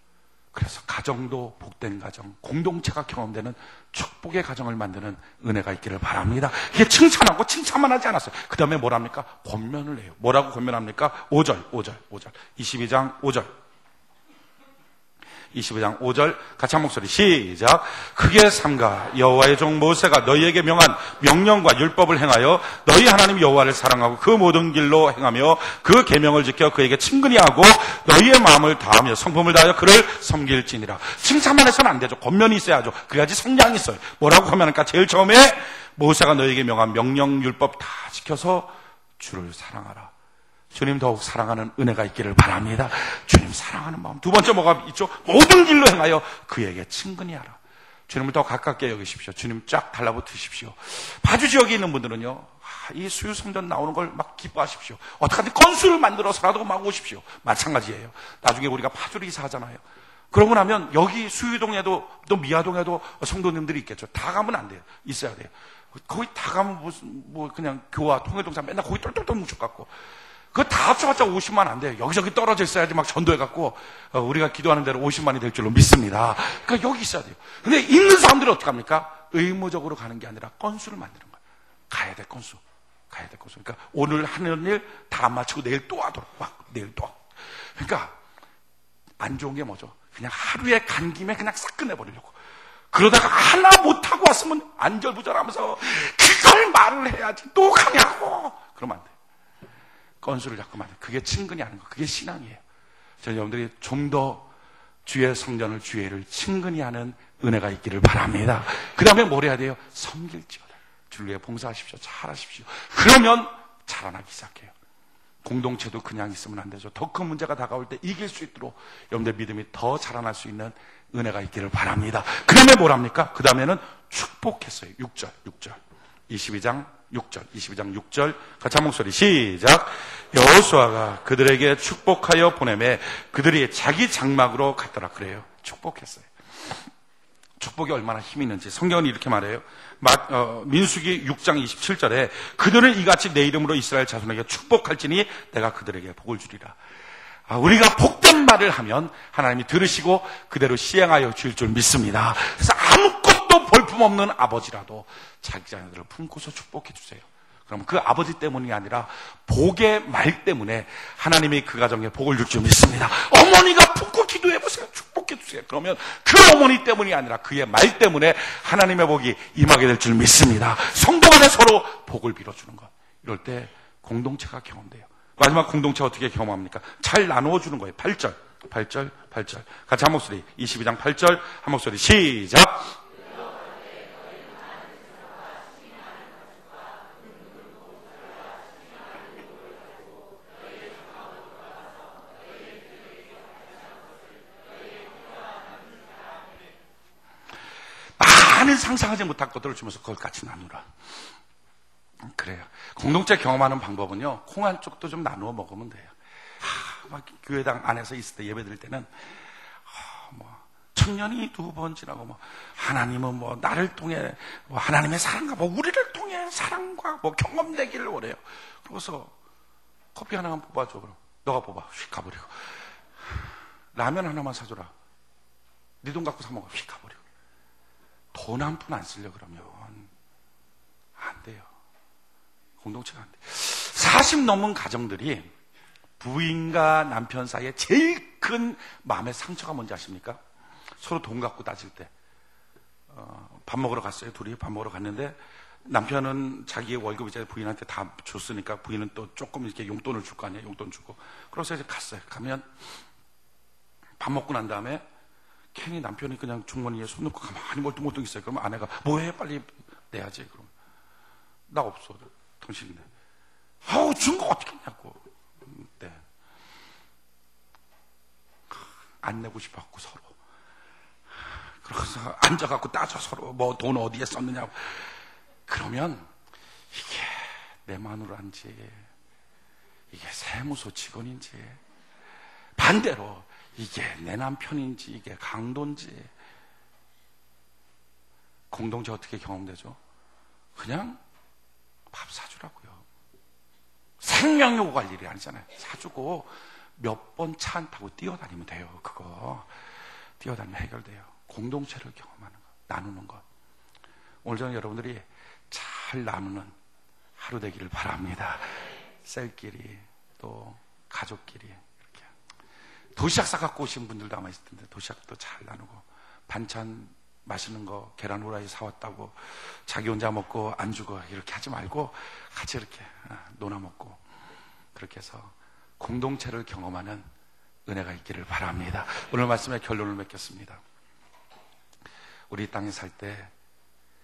[SPEAKER 2] 그래서 가정도 복된 가정, 공동체가 경험되는 축복의 가정을 만드는 은혜가 있기를 바랍니다. 이게 칭찬하고 칭찬만 하지 않았어요. 그 다음에 뭐랍니까? 권면을 해요. 뭐라고 권면합니까? 5절 22장 5절 22장 5절 같이 한 목소리 시작. 크게 삼가 여호와의 종 모세가 너희에게 명한 명령과 율법을 행하여 너희 하나님 여호와를 사랑하고 그 모든 길로 행하며 그 계명을 지켜 그에게 친근히 하고 너희의 마음을 다하며 성품을 다하여 그를 섬길지니라. 칭찬만 해서는 안 되죠. 권면이 있어야죠. 그래야지 성량이 있어요. 뭐라고 하면까 제일 처음에 모세가 너희에게 명한 명령 율법 다 지켜서 주를 사랑하라. 주님 더욱 사랑하는 은혜가 있기를 바랍니다. 주님 사랑하는 마음. 두 번째 뭐가 있죠? 모든 길로 행하여 그에게 친근히 하라. 주님을 더 가깝게 여기십시오. 주님 쫙 달라붙으십시오. 파주 지역에 있는 분들은요, 이 수유성전 나오는 걸 막 기뻐하십시오. 어떡하든 건수를 만들어서라도 막 오십시오. 마찬가지예요. 나중에 우리가 파주를 이사하잖아요. 그러고 나면 여기 수유동에도 또 미아동에도 성도님들이 있겠죠. 다 가면 안 돼요. 있어야 돼요. 거기 다 가면 뭐 그냥 교화, 통일동산 맨날 거기 똘똘똘 뭉쳐갖고. 그거 다 합쳐봤자 50만 안 돼요. 여기저기 떨어져 있어야지 막 전도해갖고, 우리가 기도하는 대로 50만이 될 줄로 믿습니다. 그러니까 여기 있어야 돼요. 근데 있는 사람들은 어떡합니까? 의무적으로 가는 게 아니라 건수를 만드는 거예요. 가야 돼, 건수. 가야 돼, 건수. 그러니까 오늘 하는 일 다 안 마치고 내일 또 하도록, 막, 내일 또 하도록. 그러니까, 안 좋은 게 뭐죠? 그냥 하루에 간 김에 그냥 싹 끝내버리려고. 그러다가 하나 못하고 왔으면 안절부절하면서 그걸 말을 해야지 또 가냐고. 그러면 안 돼. 건수를 자꾸 만들. 그게 친근히 하는 거. 그게 신앙이에요. 저는 여러분들이 좀 더 주의 성전을, 주의 일을 친근히 하는 은혜가 있기를 바랍니다. 그 다음에 뭘 해야 돼요? 섬길지어다. 주를 위해 봉사하십시오. 잘하십시오. 그러면 자라나기 시작해요. 공동체도 그냥 있으면 안 되죠. 더 큰 문제가 다가올 때 이길 수 있도록 여러분들 믿음이 더 자라날 수 있는 은혜가 있기를 바랍니다. 그 다음에 뭘 합니까? 그 다음에는 축복했어요. 6절. 22장 6절. 같이 한 목소리 시작. 여호수아가 그들에게 축복하여 보내매 그들이 자기 장막으로 갔더라. 그래요. 축복했어요. 축복이 얼마나 힘이 있는지 성경은 이렇게 말해요. 민수기 6장 27절에 그들은 이같이 내 이름으로 이스라엘 자손에게 축복할지니 내가 그들에게 복을 주리라. 우리가 복된 말을 하면 하나님이 들으시고 그대로 시행하여 주실 줄 믿습니다. 그래서 아무것도 볼품없는 아버지라도 자기 자녀들을 품고서 축복해 주세요. 그럼 그 아버지 때문이 아니라 복의 말 때문에 하나님이 그 가정에 복을 줄 줄 믿습니다. 어머니가 품고 기도해 보세요. 축복해 주세요. 그러면 그 어머니 때문이 아니라 그의 말 때문에 하나님의 복이 임하게 될 줄 믿습니다. 성도 간에 서로 복을 빌어주는 것. 이럴 때 공동체가 경험돼요. 마지막 공동체 어떻게 경험합니까? 잘 나누어 주는 거예요. 8절. 같이 한 목소리. 22장 8절 한 목소리 시작. 많은 상상하지 못할 것들을 주면서 그걸 같이 나누라. 그래요. 공동체 경험하는 방법은요, 콩 한 쪽도 좀 나누어 먹으면 돼요. 막 교회당 안에서 있을 때 예배 드릴 때는, 천년이 2번 지나고, 하나님은 나를 통해, 하나님의 사랑과, 우리를 통해 사랑과, 경험되기를 원해요. 그러고서 커피 하나만 뽑아줘, 그럼. 너가 뽑아. 휙 가버리고. 라면 하나만 사줘라. 네 돈 갖고 사먹어. 휙 가버리고. 돈 한 푼 안 쓰려 그러면 안 돼요. 공동체가 안 돼요. 40 넘은 가정들이 부인과 남편 사이에 제일 큰 마음의 상처가 뭔지 아십니까? 서로 돈 갖고 따질 때 밥 먹으러 갔어요. 둘이 밥 먹으러 갔는데 남편은 자기의 월급 이제 부인한테 다 줬으니까 부인은 또 조금 이렇게 용돈을 줄 거 아니에요. 용돈 주고. 그래서 이제 갔어요. 가면 밥 먹고 난 다음에 괜히 남편이 그냥 주머니에 손 넣고 가만히 멀뚱멀뚱 있어요. 그러면 아내가 뭐해? 빨리 내야지. 그럼 나 없어. 당신이 내. 준 거 어떻게 했냐고. 네. 안 내고 싶어갖고 서로. 그래서 앉아갖고 따져 서로 돈 어디에 썼느냐고. 그러면 이게 내 마누라인지 이게 세무서 직원인지 반대로 이게 내 남편인지 이게 강도인지. 공동체 어떻게 경험되죠? 그냥 밥 사주라고요. 생명 요구 할 일이 아니잖아요. 사주고 몇 번 차 안 타고 뛰어다니면 돼요. 그거 뛰어다니면 해결돼요. 공동체를 경험하는 것, 나누는 것. 오늘 저는 여러분들이 잘 나누는 하루 되기를 바랍니다. 셀끼리 또 가족끼리 도시락 싸갖고 오신 분들도 아마 있을 텐데 도시락도 잘 나누고 반찬 맛있는 거 계란 후라이 사왔다고 자기 혼자 먹고 안 주고 이렇게 하지 말고 같이 이렇게 논아 먹고 그렇게 해서 공동체를 경험하는 은혜가 있기를 바랍니다. 오늘 말씀의 결론을 맺겠습니다. 우리 땅에 살 때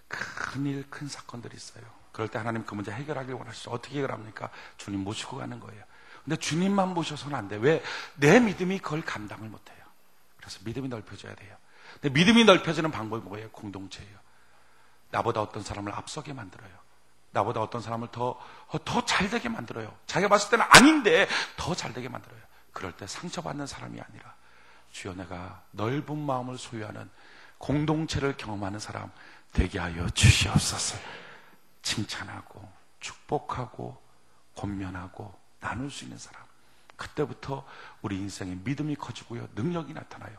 [SPEAKER 2] 큰일, 큰 사건들이 있어요. 그럴 때 하나님 그 문제 해결하길 원하시죠. 어떻게 해결합니까? 주님 모시고 가는 거예요. 근데 주님만 모셔서는 안 돼. 왜? 내 믿음이 그걸 감당을 못해요. 그래서 믿음이 넓혀져야 돼요. 근데 믿음이 넓혀지는 방법이 뭐예요? 공동체예요. 나보다 어떤 사람을 앞서게 만들어요. 나보다 어떤 사람을 더 잘되게 만들어요. 자기가 봤을 때는 아닌데 더 잘되게 만들어요. 그럴 때 상처받는 사람이 아니라 주여 내가 넓은 마음을 소유하는 공동체를 경험하는 사람 되게 하여 주시옵소서. 칭찬하고 축복하고 권면하고 나눌 수 있는 사람, 그때부터 우리 인생의 믿음이 커지고요, 능력이 나타나요.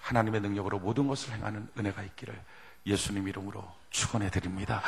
[SPEAKER 2] 하나님의 능력으로 모든 것을 행하는 은혜가 있기를 예수님 이름으로 축원해 드립니다.